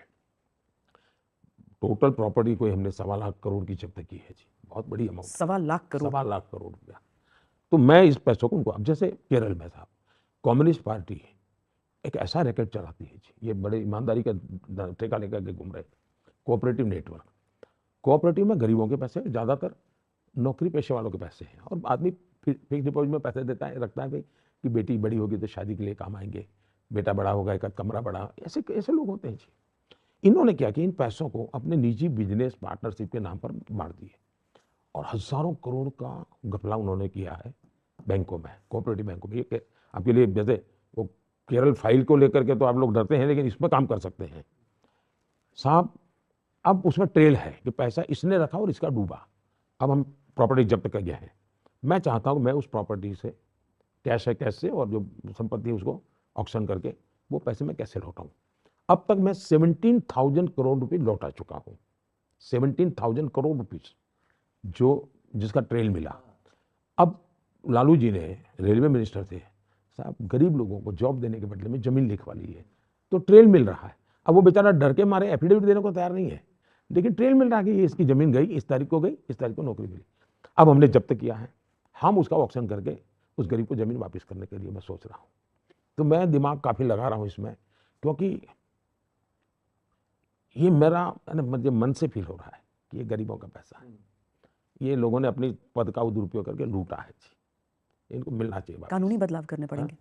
टोटल प्रॉपर्टी कोई हमने 1.25 लाख करोड़ की जब्त की है जी, बहुत बड़ी अमाउंट, 1.25 लाख करोड़। 1.25 लाख करोड़ रुपया। तो मैं इस पैसों को उनको, अब जैसे केरल में साहब कम्युनिस्ट पार्टी एक ऐसा रैकेट चलाती है जी, ये बड़े ईमानदारी का ठेका लेकर के घूम रहे, कोऑपरेटिव नेटवर्क। कोऑपरेटिव में गरीबों के पैसे, ज़्यादातर नौकरी पेशे वालों के पैसे हैं, और आदमी फिक्स डिपॉजिट में पैसे देता है, रखता है भाई कि बेटी बड़ी होगी तो शादी के लिए काम आएंगे, बेटा बड़ा होगा एक कमरा बड़ा, ऐसे ऐसे लोग होते हैं जी। इन्होंने क्या किया, इन पैसों को अपने निजी बिजनेस पार्टनरशिप के नाम पर बांट दिए, और हजारों करोड़ का घपला उन्होंने किया है बैंकों में, कोऑपरेटिव बैंकों में। ये आपके लिए, जैसे वो केरल फाइल को लेकर के तो आप लोग डरते हैं, लेकिन इसमें काम कर सकते हैं साहब। अब उसमें ट्रेल है कि पैसा इसने रखा और इसका डूबा, अब हम प्रॉपर्टी जब्त कर गए हैं। मैं चाहता हूँ मैं उस प्रॉपर्टी से कैश है, कैश से, और जो संपत्ति है उसको ऑक्शन करके वो पैसे मैं कैसे लौटाऊँ। अब तक मैं 17,000 करोड़ रुपए लौटा चुका हूँ, 17,000 करोड़ रुपीस जो जिसका ट्रेल मिला। अब लालू जी ने, रेलवे मिनिस्टर थे साहब, गरीब लोगों को जॉब देने के बदले में जमीन लिखवा ली है, तो ट्रेल मिल रहा है। अब वो बेचारा डर के मारे एफिडेविट देने को तैयार नहीं है, लेकिन ट्रेल मिल रहा है कि ये इसकी जमीन गई, इस तारीख को गई, इस तारीख को नौकरी मिली। अब हमने जब्त किया है, हम उसका ऑक्शन करके उस गरीब को जमीन वापस करने के लिए मैं सोच रहा हूँ। तो मैं दिमाग काफ़ी लगा रहा हूँ इसमें, क्योंकि ये मेरा मुझे मन से फील हो रहा है कि ये गरीबों का पैसा है, ये लोगों ने अपनी पद का दुरुपयोग करके लूटा है जी, इनको मिलना चाहिए वापस। कानूनी बदलाव करने पड़ेंगे।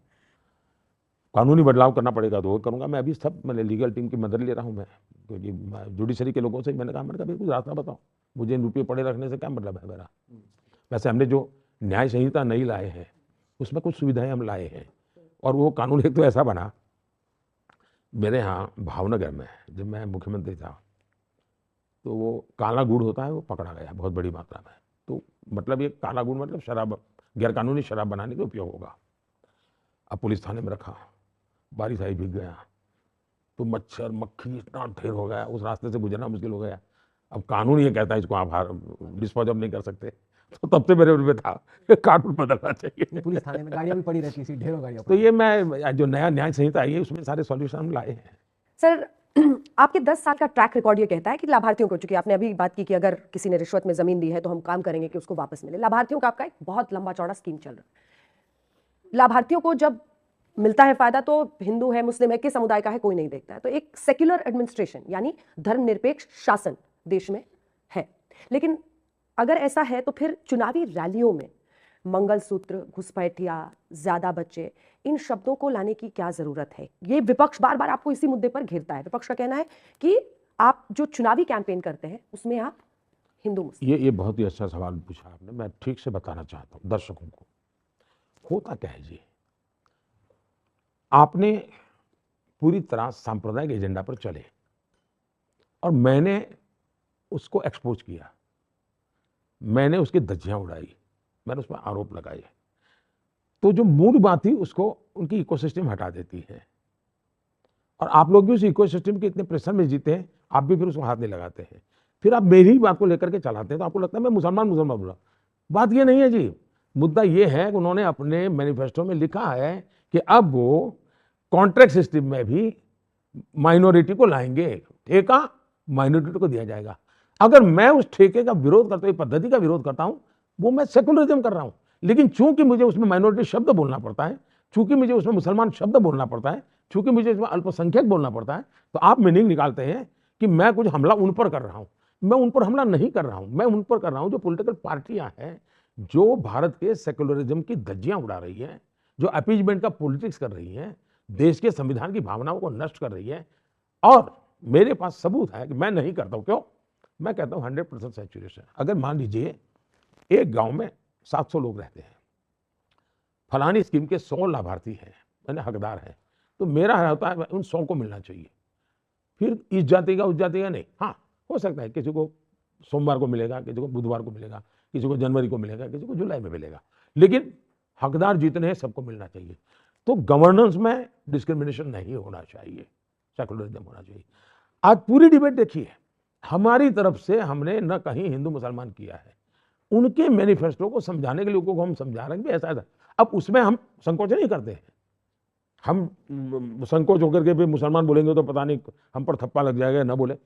कानूनी बदलाव करना पड़ेगा तो वो करूँगा मैं। अभी सब मैंने लीगल टीम की मदद ले रहा हूँ मैं, क्योंकि जुडिशरी के लोगों से मैंने कहा भाई कुछ रास्ता बताओ, मुझे इन रुपये पड़े रखने से क्या मतलब है मेरा। वैसे हमने जो न्याय संहिता नहीं लाए हैं उसमें कुछ सुविधाएं हम लाए हैं, और वो कानून एक तो ऐसा बना मेरे यहाँ भावनगर में जब मैं मुख्यमंत्री था, तो वो काला गुड़ होता है वो पकड़ा गया बहुत बड़ी मात्रा में। तो मतलब ये काला गुड़ मतलब शराब, गैरकानूनी शराब बनाने के उपयोग होगा। अब पुलिस थाने में रखा, बारिश आई भीग गया, तो मच्छर मक्खी इतना ढेर हो गया, उस रास्ते से गुजरना मुश्किल हो गया। अब कानून ये कहता है इसको आप डिस्पोज ऑफ नहीं कर सकते, तो तब से मेरे में था कि कानून बदलना चाहिए। पुलिस थाने में गाड़ियां भी पड़ी रहती थी, ढेरों गाड़ियां तो ये मैं जो नया न्याय संहिता आई है उसमें सारे सॉल्यूशन हम लाए हैं। सर, आपके 10 साल का ट्रैक रिकॉर्ड ये कहता है कि लाभार्थियों को, चूंकि आपने अभी बात की कि अगर किसी ने रिश्वत में जमीन दी है तो हम काम करेंगे कि उसको वापस मिले, लाभार्थियों का आपका एक बहुत लंबा चौड़ा स्कीम चल रहा है। लाभार्थियों को जब मिलता है फायदा तो हिंदू है, मुस्लिम है, किस समुदाय का है कोई नहीं देखता है। तो एक सेक्युलर एडमिनिस्ट्रेशन यानी धर्मनिरपेक्ष शासन देश में है, लेकिन अगर ऐसा है तो फिर चुनावी रैलियों में मंगलसूत्र, घुसपैठिया, ज्यादा बच्चे, इन शब्दों को लाने की क्या जरूरत है? ये विपक्ष बार बार आपको इसी मुद्दे पर घेरता है। विपक्ष का कहना है कि आप जो चुनावी कैंपेन करते हैं उसमें आप हिंदू मुस्लिम। ये बहुत ही अच्छा सवाल पूछा आपने। मैं ठीक से बताना चाहता हूँ दर्शकों को, होता क्या है जी, आपने पूरी तरह सांप्रदायिक एजेंडा पर चले और मैंने उसको एक्सपोज किया, मैंने उसकी धज्जियां उड़ाई, मैंने उस पर आरोप लगाए, तो जो मूल बात थी उसको उनकी इकोसिस्टम हटा देती है। और आप लोग भी उस इकोसिस्टम के इतने प्रेशर में जीते हैं, आप भी फिर उसको हाथ नहीं लगाते हैं, फिर आप मेरी बात को लेकर के चलाते हैं, तो आपको लगता है मैं मुसलमान बोला। बात ये नहीं है जी, मुद्दा ये है कि उन्होंने अपने मैनिफेस्टो में लिखा है कि अब वो कॉन्ट्रैक्ट सिस्टम में भी माइनॉरिटी को लाएंगे, ठेका माइनॉरिटी को दिया जाएगा। अगर मैं उस ठेके का विरोध करता हूँ, पद्धति का विरोध करता हूँ, वो मैं सेकुलरिज्म कर रहा हूँ। लेकिन चूंकि मुझे उसमें माइनॉरिटी शब्द बोलना पड़ता है, चूंकि मुझे उसमें मुसलमान शब्द बोलना पड़ता है, चूंकि मुझे इसमें अल्पसंख्यक बोलना पड़ता है, तो आप मीनिंग निकालते हैं कि मैं कुछ हमला उन पर कर रहा हूँ। मैं उन पर हमला नहीं कर रहा हूँ, मैं उन पर कर रहा हूँ जो पॉलिटिकल पार्टियां हैं, जो भारत के सेकुलरिज्म की धज्जियां उड़ा रही है, जो अपीजमेंट का पॉलिटिक्स कर रही है, देश के संविधान की भावनाओं को नष्ट कर रही है। और मेरे पास सबूत है कि मैं नहीं करता हूं। क्यों? मैं कहता हूं 100% सैचुरेशन। अगर मान लीजिए एक गांव में 700 लोग रहते हैं, फलानी स्कीम के 100 लाभार्थी हैं, मैंने हकदार हैं, तो मेरा होता है उन 100 को मिलना चाहिए। फिर इस जाति का उस जाति का नहीं। हाँ, हो सकता है किसी को सोमवार को मिलेगा, किसी को बुधवार को मिलेगा, किसी को जनवरी को मिलेगा, किसी को जुलाई में मिलेगा, लेकिन हकदार जितने हैं सबको मिलना चाहिए। तो गवर्नेंस में डिस्क्रिमिनेशन नहीं होना चाहिए, सेकुलरिज्म होना चाहिए। आज पूरी डिबेट देखिए, हमारी तरफ से हमने न कहीं हिंदू मुसलमान किया है, उनके मैनिफेस्टो को समझाने के लोगों को हम समझा रहे हैं कि ऐसा ऐसा। अब उसमें हम संकोच नहीं करते हैं, हम संकोच होकर के भी मुसलमान बोलेंगे तो पता नहीं हम पर थप्पा लग जाएगा, ना बोले।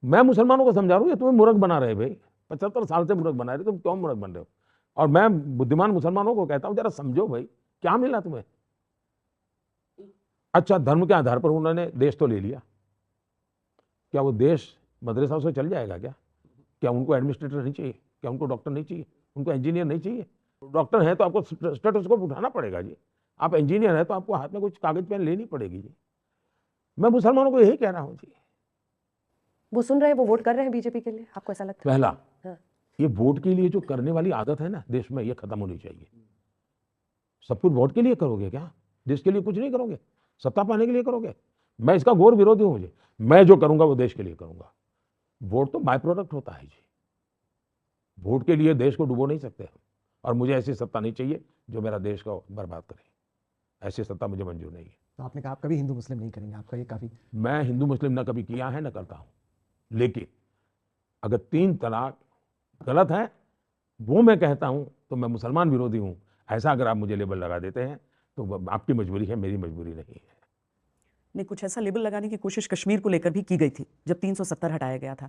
मैं मुसलमानों को समझा रहा हूँ, ये तुम्हें मूर्ख बना रहे भाई, 75 साल से मूर्ख बना रहे, तुम क्यों मूर्ख बन रहे हो? और मैं बुद्धिमान मुसलमानों को कहता हूँ जरा समझो भाई, क्या मिला तुम्हें? अच्छा, धर्म के आधार पर उन्होंने देश तो ले लिया, क्या वो देश मदरसा से चल जाएगा क्या? क्या उनको एडमिनिस्ट्रेटर नहीं चाहिए? क्या उनको डॉक्टर नहीं चाहिए? उनको इंजीनियर नहीं चाहिए? डॉक्टर है तो आपको स्टेथोस्कोप उठाना पड़ेगा जी, आप इंजीनियर है तो आपको हाथ में कुछ कागज पेन लेनी पड़ेगी जी। मैं मुसलमानों को यही कह रहा हूँ जी। वो सुन रहे हैं, वो वोट कर रहे हैं बीजेपी के लिए, आपको ऐसा लगता है? पहला, हाँ। ये वोट के लिए जो करने वाली आदत है ना देश में, ये खत्म होनी चाहिए। सब कुछ वोट के लिए करोगे क्या? देश के लिए कुछ नहीं करोगे, सत्ता पाने के लिए करोगे? मैं इसका घोर विरोधी हूं। मुझे, मैं जो करूंगा वो देश के लिए करूंगा। वोट तो बाय प्रोडक्ट होता है जी, वोट के लिए देश को डुबो नहीं सकते हम। और मुझे ऐसी सत्ता नहीं चाहिए जो मेरा देश को बर्बाद करे, ऐसी सत्ता मुझे मंजूर नहीं है। तो आपने कहा आप कभी हिंदू मुस्लिम नहीं करेंगे, आपका ये काफी। मैं हिंदू मुस्लिम ना कभी किया है ना करता हूं, लेकिन अगर 3 तलाक गलत है वो मैं कहता हूं तो मैं मुसलमान विरोधी हूं, ऐसा अगर आप मुझे लेबल लगा देते हैं तो आपकी मजबूरी है, मेरी मजबूरी नहीं है। नहीं, कुछ ऐसा लेबल लगाने की कोशिश कश्मीर को लेकर भी की गई थी जब 370 हटाया गया था।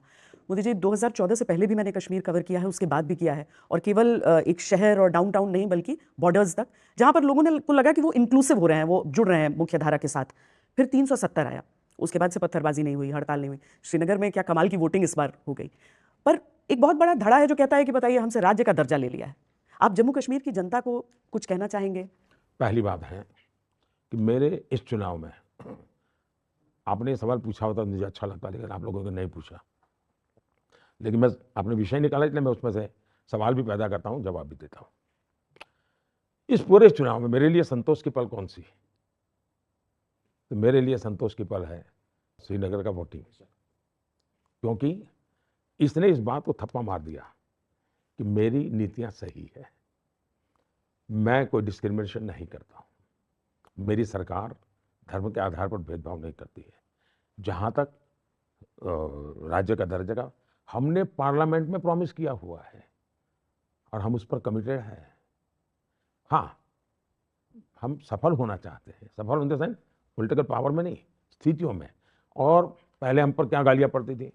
मोदी जी, 2014 से पहले भी मैंने कश्मीर कवर किया है, उसके बाद भी किया है, और केवल एक शहर और डाउनटाउन नहीं बल्कि बॉर्डर्स तक, जहां पर लोगों ने को लगा कि वो इंक्लूसिव हो रहे हैं, वो जुड़ रहे हैं मुख्य धारा के साथ। फिर 370 आया, उसके बाद से पत्थरबाजी नहीं हुई, हड़ताल नहीं हुई। श्रीनगर में क्या कमाल की वोटिंग इस बार हो गई। पर एक बहुत बड़ा धड़ा है जो कहता है कि बताइए हमसे राज्य का दर्जा ले लिया है। आप जम्मू कश्मीर की जनता को कुछ कहना चाहेंगे? पहली बात है कि मेरे इस चुनाव में आपने ये सवाल पूछा होता तो मुझे अच्छा लगता, लेकिन आप लोगों ने नहीं पूछा। लेकिन मैं आपने विषय निकाला, इसलिए मैं उसमें से सवाल भी पैदा करता हूँ, जवाब भी देता हूँ। इस पूरे चुनाव में मेरे लिए संतोष की पल कौन सी? तो मेरे लिए संतोष की पल है श्रीनगर का वोटिंग, क्योंकि इसने इस बात को थप्पा मार दिया कि मेरी नीतियां सही है, मैं कोई डिस्क्रिमिनेशन नहीं करता हूं, मेरी सरकार धर्म के आधार पर भेदभाव नहीं करती है। जहां तक राज्य का दर्जा का, हमने पार्लियामेंट में प्रॉमिस किया हुआ है और हम उस पर कमिटेड हैं। हाँ, हम सफल होना चाहते हैं, सफल होने से पॉलिटिकल पावर में नहीं, स्थितियों में। और पहले हम पर क्या गालियां पड़ती थी,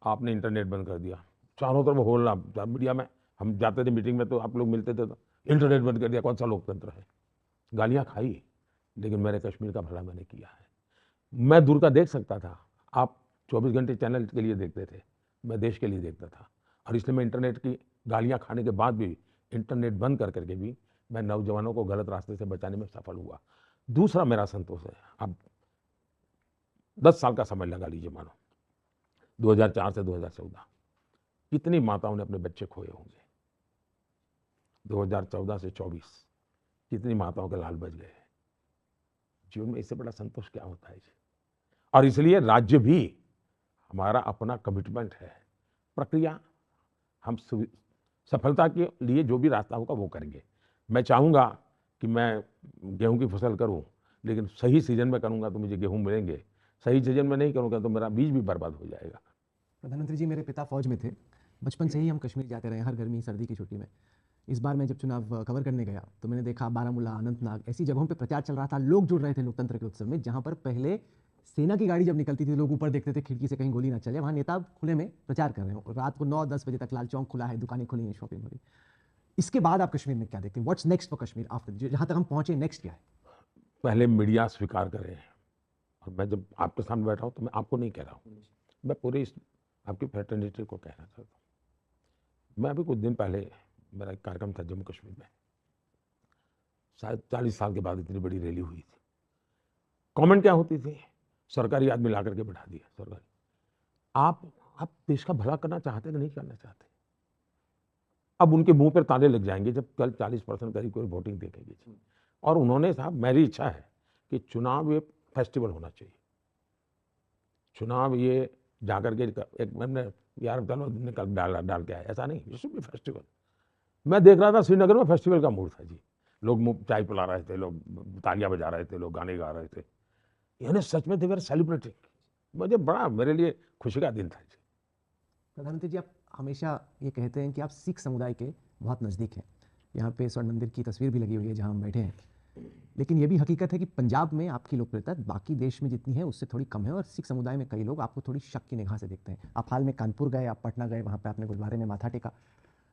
आपने इंटरनेट बंद कर दिया, चारों तरफ होलना मीडिया में, हम जाते थे मीटिंग में तो आप लोग मिलते थे तो इंटरनेट बंद कर दिया, कौन सा लोकतंत्र है? गालियां खाई, लेकिन मेरे कश्मीर का भला मैंने किया है। मैं दूर का देख सकता था, आप 24 घंटे चैनल के लिए देखते थे, मैं देश के लिए देखता था। और इसलिए मैं इंटरनेट की गालियां खाने के बाद भी, इंटरनेट बंद कर करके भी मैं नौजवानों को गलत रास्ते से बचाने में सफल हुआ। दूसरा मेरा संतोष है, अब 10 साल का समय लगा लीजिए, मानो 2004 से 2014, कितनी माताओं ने अपने बच्चे खोए होंगे। 2014 से 24 कितनी माताओं के लाल बच गए। जीवन में इससे बड़ा संतोष क्या होता है जी? और इसलिए राज्य भी हमारा अपना कमिटमेंट है, प्रक्रिया हम सफलता के लिए जो भी रास्ता होगा वो करेंगे। मैं चाहूँगा कि मैं गेहूं की फसल करूं, लेकिन सही सीजन में करूंगा तो मुझे गेहूं मिलेंगे, सही सीजन में नहीं करूंगा तो मेरा बीज भी बर्बाद हो जाएगा। प्रधानमंत्री जी, मेरे पिता फौज में थे, बचपन से ही हम कश्मीर जाते रहे हर गर्मी सर्दी की छुट्टी में। इस बार मैं जब चुनाव कवर करने गया तो मैंने देखा बारामूला, अनंतनाग, ऐसी जगहों पे प्रचार चल रहा था, लोग जुड़ रहे थे लोकतंत्र के उत्सव में, जहां पर पहले सेना की गाड़ी जब निकलती थी लोग ऊपर देखते थे खिड़की से कहीं गोली ना चले, वहां नेता खुले में प्रचार कर रहे हो। रात को 9-10 बजे तक लाल चौक खुला है, दुकानें खुली हैं, शॉपिंग हो रही। इसके बाद आप कश्मीर में क्या देखते हैं? What's next for Kashmir after, जहां तक हम पहुंचे नेक्स्ट क्या है? पहले मीडिया स्वीकार करे, और मैं जब आपके सामने बैठा हूं तो मैं आपको नहीं कह रहा हूं, मैं पूरे इस आपकी फ्रेटर्निटी को कहना चाहता हूं। मैं अभी कुछ दिन पहले, मेरा एक कार्यक्रम था जम्मू कश्मीर में, शायद 40 साल के बाद इतनी बड़ी रैली हुई थी। कमेंट क्या होती थी? सरकारी आदमी ला करके बैठा दिया, सरकारी। आप देश का भला करना चाहते कि नहीं करना चाहते? अब उनके मुंह पर ताले लग जाएंगे जब कल 40% करीब कोई वोटिंग देखेंगे। और उन्होंने, साहब मेरी इच्छा है कि चुनाव ये फेस्टिवल होना चाहिए। चुनाव ये जाकर के एक मैंने यार चलो निकल डाल के आए, ऐसा नहीं, ये शुड बी फेस्टिवल। मैं देख रहा था श्रीनगर में फेस्टिवल का मूड था जी, लोग चाय पिला रहे थे, लोग तालियां बजा रहे थे, लोग गाने गा रहे थे, यानी सच में दे वर सेलिब्रेटिंग। मुझे बड़ा, मेरे लिए खुशी का दिन था जी। प्रधानमंत्री जी, आप हमेशा ये कहते हैं कि आप सिख समुदाय के बहुत नज़दीक हैं। यहाँ पे स्वर्ण मंदिर की तस्वीर भी लगी हुई है जहाँ हम बैठे हैं, लेकिन ये भी हकीकत है कि पंजाब में आपकी लोकप्रियता बाकी देश में जितनी है उससे थोड़ी कम है, और सिख समुदाय में कई लोग आपको थोड़ी शक की निगाह से देखते हैं। आप हाल में कानपुर गए, आप पटना गए, वहाँ पे आपने गुरुद्वारे में माथा टेका।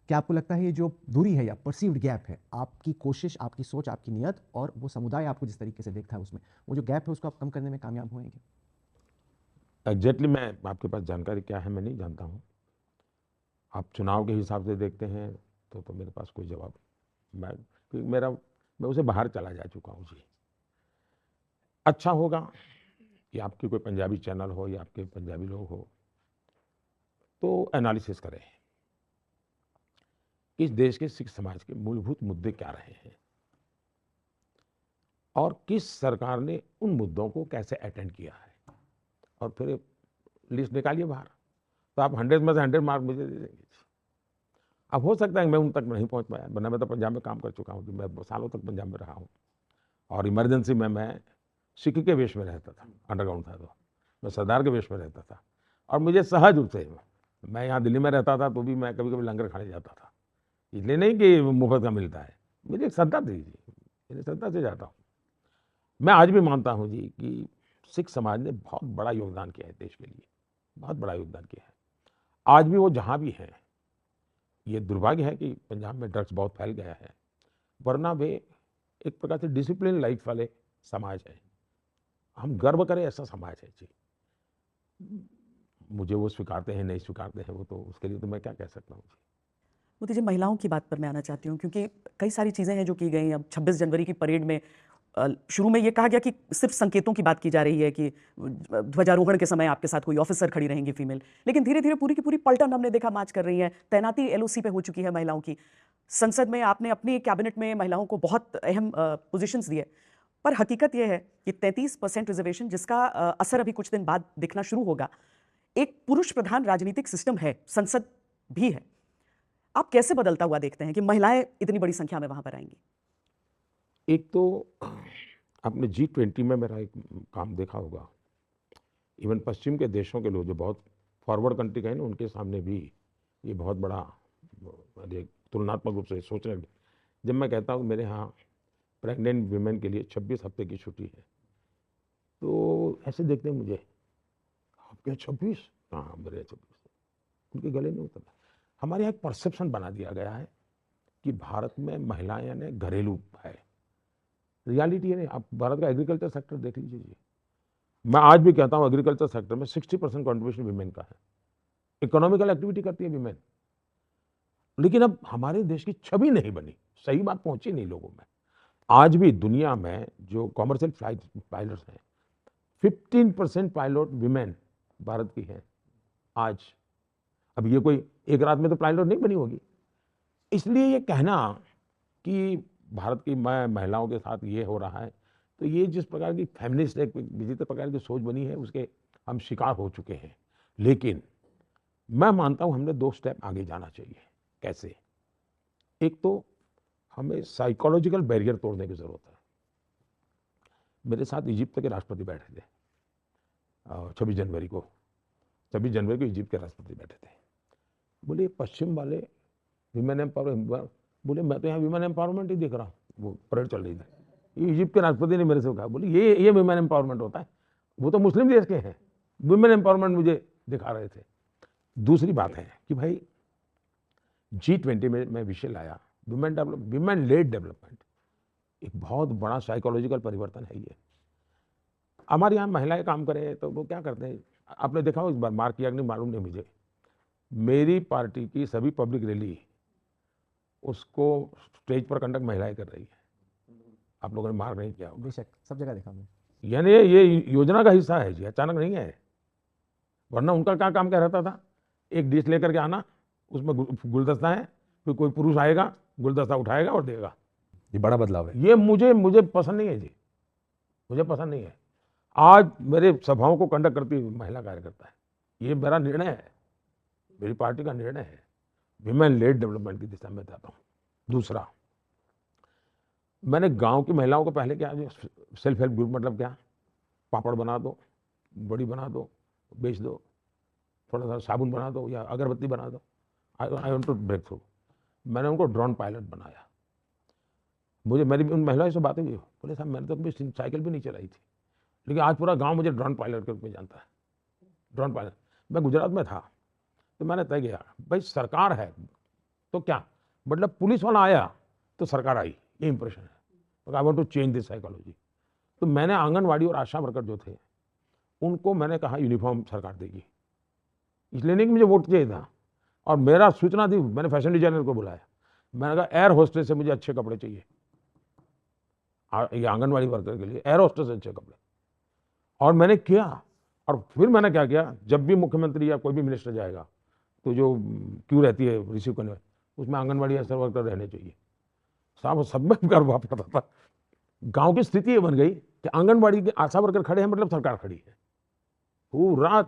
क्या आपको लगता है ये जो दूरी है या परसीव्ड गैप है, आपकी कोशिश, आपकी सोच, आपकी नीयत और वो समुदाय आपको जिस तरीके से देखता है उसमें, वो जो गैप है उसको आप कम करने में कामयाब होंगे? एग्जैक्टली मैं, आपके पास जानकारी क्या है मैं नहीं जानता हूँ। आप चुनाव के हिसाब से देखते हैं तो मेरे पास कोई जवाब, मैं उसे बाहर चला जा चुका हूँ जी। अच्छा होगा कि आपकी कोई पंजाबी चैनल हो या आपके पंजाबी लोग हो तो एनालिसिस करें इस देश के सिख समाज के मूलभूत मुद्दे क्या रहे हैं और किस सरकार ने उन मुद्दों को कैसे अटेंड किया है, और फिर लिस्ट निकालिए बाहर, तो आप 100 में से 100 मार्क मुझे दे देंगे। अब हो सकता है मैं उन तक नहीं पहुंच पाया, वरना मैं तो पंजाब में काम कर चुका हूँ, मैं सालों तक पंजाब में रहा हूँ, और इमरजेंसी में मैं सिख के वेश में रहता था, अंडरग्राउंड था तो मैं सरदार के वेश में रहता था, और मुझे सहज रूप से, मैं यहाँ दिल्ली में रहता था तो भी मैं कभी कभी लंगर खाने जाता था, इसलिए नहीं कि मुफ्त का मिलता है, मेरी एक श्रद्धा थी जी, मेरी श्रद्धा से जाता हूँ। मैं आज भी मानता हूँ जी कि सिख समाज ने बहुत बड़ा योगदान किया है देश के लिए, बहुत बड़ा योगदान किया है। आज भी वो जहाँ भी हैं, ये दुर्भाग्य है कि पंजाब में ड्रग्स बहुत फैल गया है, वरना वे एक प्रकार से डिसिप्लिन लाइफ वाले समाज है, हम गर्व करें ऐसा समाज है जी। मुझे वो स्वीकारते हैं नहीं स्वीकारते हैं, वो तो उसके लिए तो मैं क्या कह सकता हूँ। मोदी जी, महिलाओं की बात पर मैं आना चाहती हूँ, क्योंकि कई सारी चीज़ें हैं जो की गई। अब 26 जनवरी की परेड में शुरू में ये कहा गया कि सिर्फ संकेतों की बात की जा रही है कि ध्वजारोहण के समय आपके साथ कोई ऑफिसर खड़ी रहेंगी फीमेल, लेकिन धीरे धीरे पूरी की पूरी पलटन हमने देखा मार्च कर रही है। तैनाती एलओसी पे हो चुकी है महिलाओं की। संसद में आपने अपनी कैबिनेट में महिलाओं को बहुत अहम पोजीशंस दिए, पर हकीकत यह है कि 33% रिजर्वेशन, जिसका असर अभी कुछ दिन बाद दिखना शुरू होगा, एक पुरुष प्रधान राजनीतिक सिस्टम है, संसद भी है। आप कैसे बदलता हुआ देखते हैं कि महिलाएं इतनी बड़ी संख्या में वहां पर आएंगी? एक तो आपने G20 में मेरा एक काम देखा होगा, इवन पश्चिम के देशों के लोग जो बहुत फॉरवर्ड कंट्री का है ना, उनके सामने भी ये बहुत बड़ा एक तुलनात्मक रूप से सोचने लगे। जब मैं कहता हूँ मेरे यहाँ प्रेग्नेंट वीमेन के लिए 26 हफ्ते की छुट्टी है, तो ऐसे देखते हैं मुझे, आपके 26? हाँ मेरे 26, उनके गले नहीं उतरता। हमारे यहाँ एक परसेप्शन बना दिया गया है कि भारत में महिलाएं यानी घरेलू है। रियलिटी है नहीं। आप भारत का एग्रीकल्चर सेक्टर देख लीजिए जी, मैं आज भी कहता हूँ एग्रीकल्चर सेक्टर में 60% कॉन्ट्रीब्यूशन वीमेन का है। इकोनॉमिकल एक्टिविटी करती है वीमेन, लेकिन अब हमारे देश की छवि नहीं बनी, सही बात पहुंची नहीं लोगों में। आज भी दुनिया में जो कॉमर्शियल फ्लाइट पायलट्स हैं, 15% पायलट वीमेन भारत की हैं आज। अब ये कोई एक रात में तो पायलट नहीं बनी होगी। इसलिए ये कहना कि भारत की महिलाओं के साथ ये हो रहा है, तो ये जिस प्रकार की फेमिनिस्ट एक विचित्र प्रकार की सोच बनी है, उसके हम शिकार हो चुके हैं। लेकिन मैं मानता हूं हमने 2 स्टेप आगे जाना चाहिए। कैसे? एक तो हमें साइकोलॉजिकल बैरियर तोड़ने की जरूरत है। मेरे साथ इजिप्ट के राष्ट्रपति बैठे थे 26 जनवरी को। 26 जनवरी को इजिप्ट के राष्ट्रपति बैठे थे। बोले पश्चिम वाले विमेन एम्पावरमेंट, बोले मैं तो यहाँ विमेन एम्पावरमेंट ही देख रहा हूँ। वो परेड चल रही थी, ये इजिप्ट के राष्ट्रपति ने मेरे से कहा, बोले ये विमेन एम्पावरमेंट होता है? वो तो मुस्लिम देश के हैं, विमेन एम्पावरमेंट मुझे दिखा रहे थे। दूसरी बात है कि भाई G20 में मैं विषय लाया विमेन लेड डेवलपमेंट। एक बहुत बड़ा साइकोलॉजिकल परिवर्तन है ये। हमारे यहाँ महिलाएं काम करें तो वो क्या करते हैं, आपने देखा हो, इस बार मार्क किया नहीं मालूम नहीं मुझे, मेरी पार्टी की सभी पब्लिक रैली उसको स्टेज पर कंडक्ट महिलाएं कर रही है। आप लोगों ने मार्क नहीं किया होगा। बेशक सब जगह देखा मैं। यानी ये योजना का हिस्सा है जी, अचानक नहीं है। वरना उनका क्या काम क्या रहता था, एक डिश लेकर के आना, उसमें गुलदस्ता है, फिर कोई पुरुष आएगा, गुलदस्ता उठाएगा और देगा। ये बड़ा बदलाव है। ये मुझे पसंद नहीं है जी, मुझे पसंद नहीं है। आज मेरे सभाओं को कंडक्ट करती हुई महिला कार्यकर्ता है, ये मेरा निर्णय है, मेरी पार्टी का निर्णय है। विमेन लेड डेवलपमेंट की दिशा में जाता हूँ। दूसरा, मैंने गांव की महिलाओं को पहले क्या, सेल्फ हेल्प ग्रुप मतलब क्या, पापड़ बना दो, बड़ी बना दो, बेच दो, थोड़ा सा साबुन बना दो या अगरबत्ती बना दो, I want to break through. मैंने उनको ड्रोन पायलट बनाया। मुझे मेरी उन महिलाओं से बातें हुई, बोले साहब मैंने तो कभी साइकिल भी नहीं चलाई थी, लेकिन आज पूरा गांव मुझे ड्रोन पायलट के रूप में जानता है। Drone pilot. मैं गुजरात में था तो मैंने तय किया, भाई सरकार है तो क्या, मतलब पुलिस वाला आया तो सरकार आई, ये इंप्रेशन है। I want to change this psychology. तो मैंने आंगनवाड़ी और आशा वर्कर जो थे उनको मैंने कहा यूनिफॉर्म सरकार देगी, इसलिए नहीं कि मुझे वोट चाहिए था। और मेरा सूचना थी, मैंने फैशन डिजाइनर को बुलाया, मैंने कहा एयर होस्टेस से मुझे अच्छे कपड़े चाहिए, ये आंगनवाड़ी वर्कर के लिए एयर होस्टेस से अच्छे कपड़े। और मैंने किया। और फिर मैंने क्या किया, जब भी मुख्यमंत्री या कोई भी मिनिस्टर जाएगा तो जो क्यू रहती है रिसीव करने में, उसमें आंगनवाड़ी आशा वर्कर रहने चाहिए। साहब सब में करवा पड़ता था। गांव की स्थिति ये बन गई कि आंगनवाड़ी के आशा वर्कर खड़े हैं मतलब सरकार खड़ी है पूरा।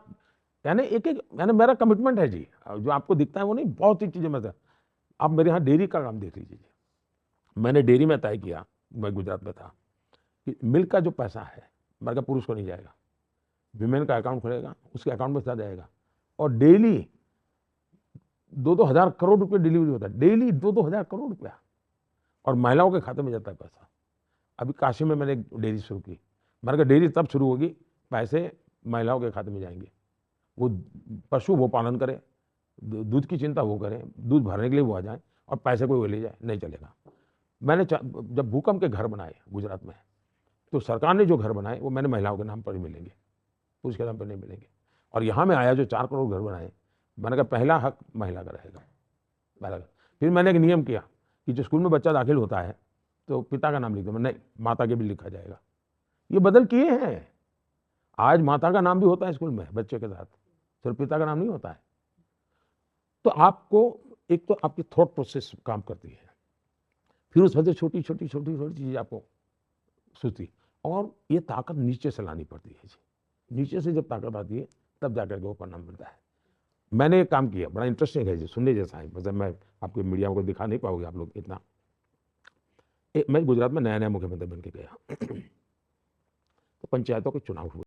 यानी यानी मेरा कमिटमेंट है जी, जो आपको दिखता है वो नहीं, बहुत सी चीजें। मैं आप मेरे यहाँ डेयरी का काम देख लीजिए। मैंने डेयरी में तय किया, मैं गुजरात में था, कि मिल्क का जो पैसा है मेरे पुरुष को नहीं जाएगा, विमेन का अकाउंट खुलेगा, उसके अकाउंट में सीधा जाएगा। और डेली 2-2 हज़ार करोड़ रुपये डिलीवरी होता है, डेली 2-2 हज़ार करोड़ रुपया, और महिलाओं के खाते में जाता है पैसा। अभी काशी में मैंने एक डेयरी शुरू की। मैंने कहा डेयरी तब शुरू होगी, पैसे महिलाओं के खाते में जाएंगे। वो पशु वो पालन करें, दूध की चिंता वो करें, दूध भरने के लिए वो आ जाए, और पैसे कोई वो ले जाए, नहीं चलेगा। मैंने जब भूकंप के घर बनाए गुजरात में, तो सरकार ने जो घर बनाए वो मैंने महिलाओं के नाम पर ही मिलेंगे, पुरुष के नाम पर नहीं मिलेंगे। और यहाँ मैं आया जो 4 करोड़ घर बनाए, मैंने कहा पहला हक महिला का रहेगा, पहला। फिर मैंने एक नियम किया कि जो स्कूल में बच्चा दाखिल होता है तो पिता का नाम लिख दो, नहीं माता के भी लिखा जाएगा। ये बदल किए हैं, आज माता का नाम भी होता है स्कूल में बच्चे के साथ, सिर्फ पिता का नाम नहीं होता है। तो आपको एक तो आपकी थॉट प्रोसेस काम करती है, फिर उस वजह से छोटी छोटी चीज़ आपको सोचती, और ये ताकत नीचे से लानी पड़ती है जी। नीचे से जब ताकत आती है तब जाकर के वो परिणाम मिलता है। मैंने एक काम किया, बड़ा इंटरेस्टिंग है जी, सुनने जैसा है, मतलब मैं आपको मीडिया को दिखा नहीं पाओगे आप लोग इतना। मैं गुजरात में नया मुख्यमंत्री बन के गया तो पंचायतों के चुनाव हुए।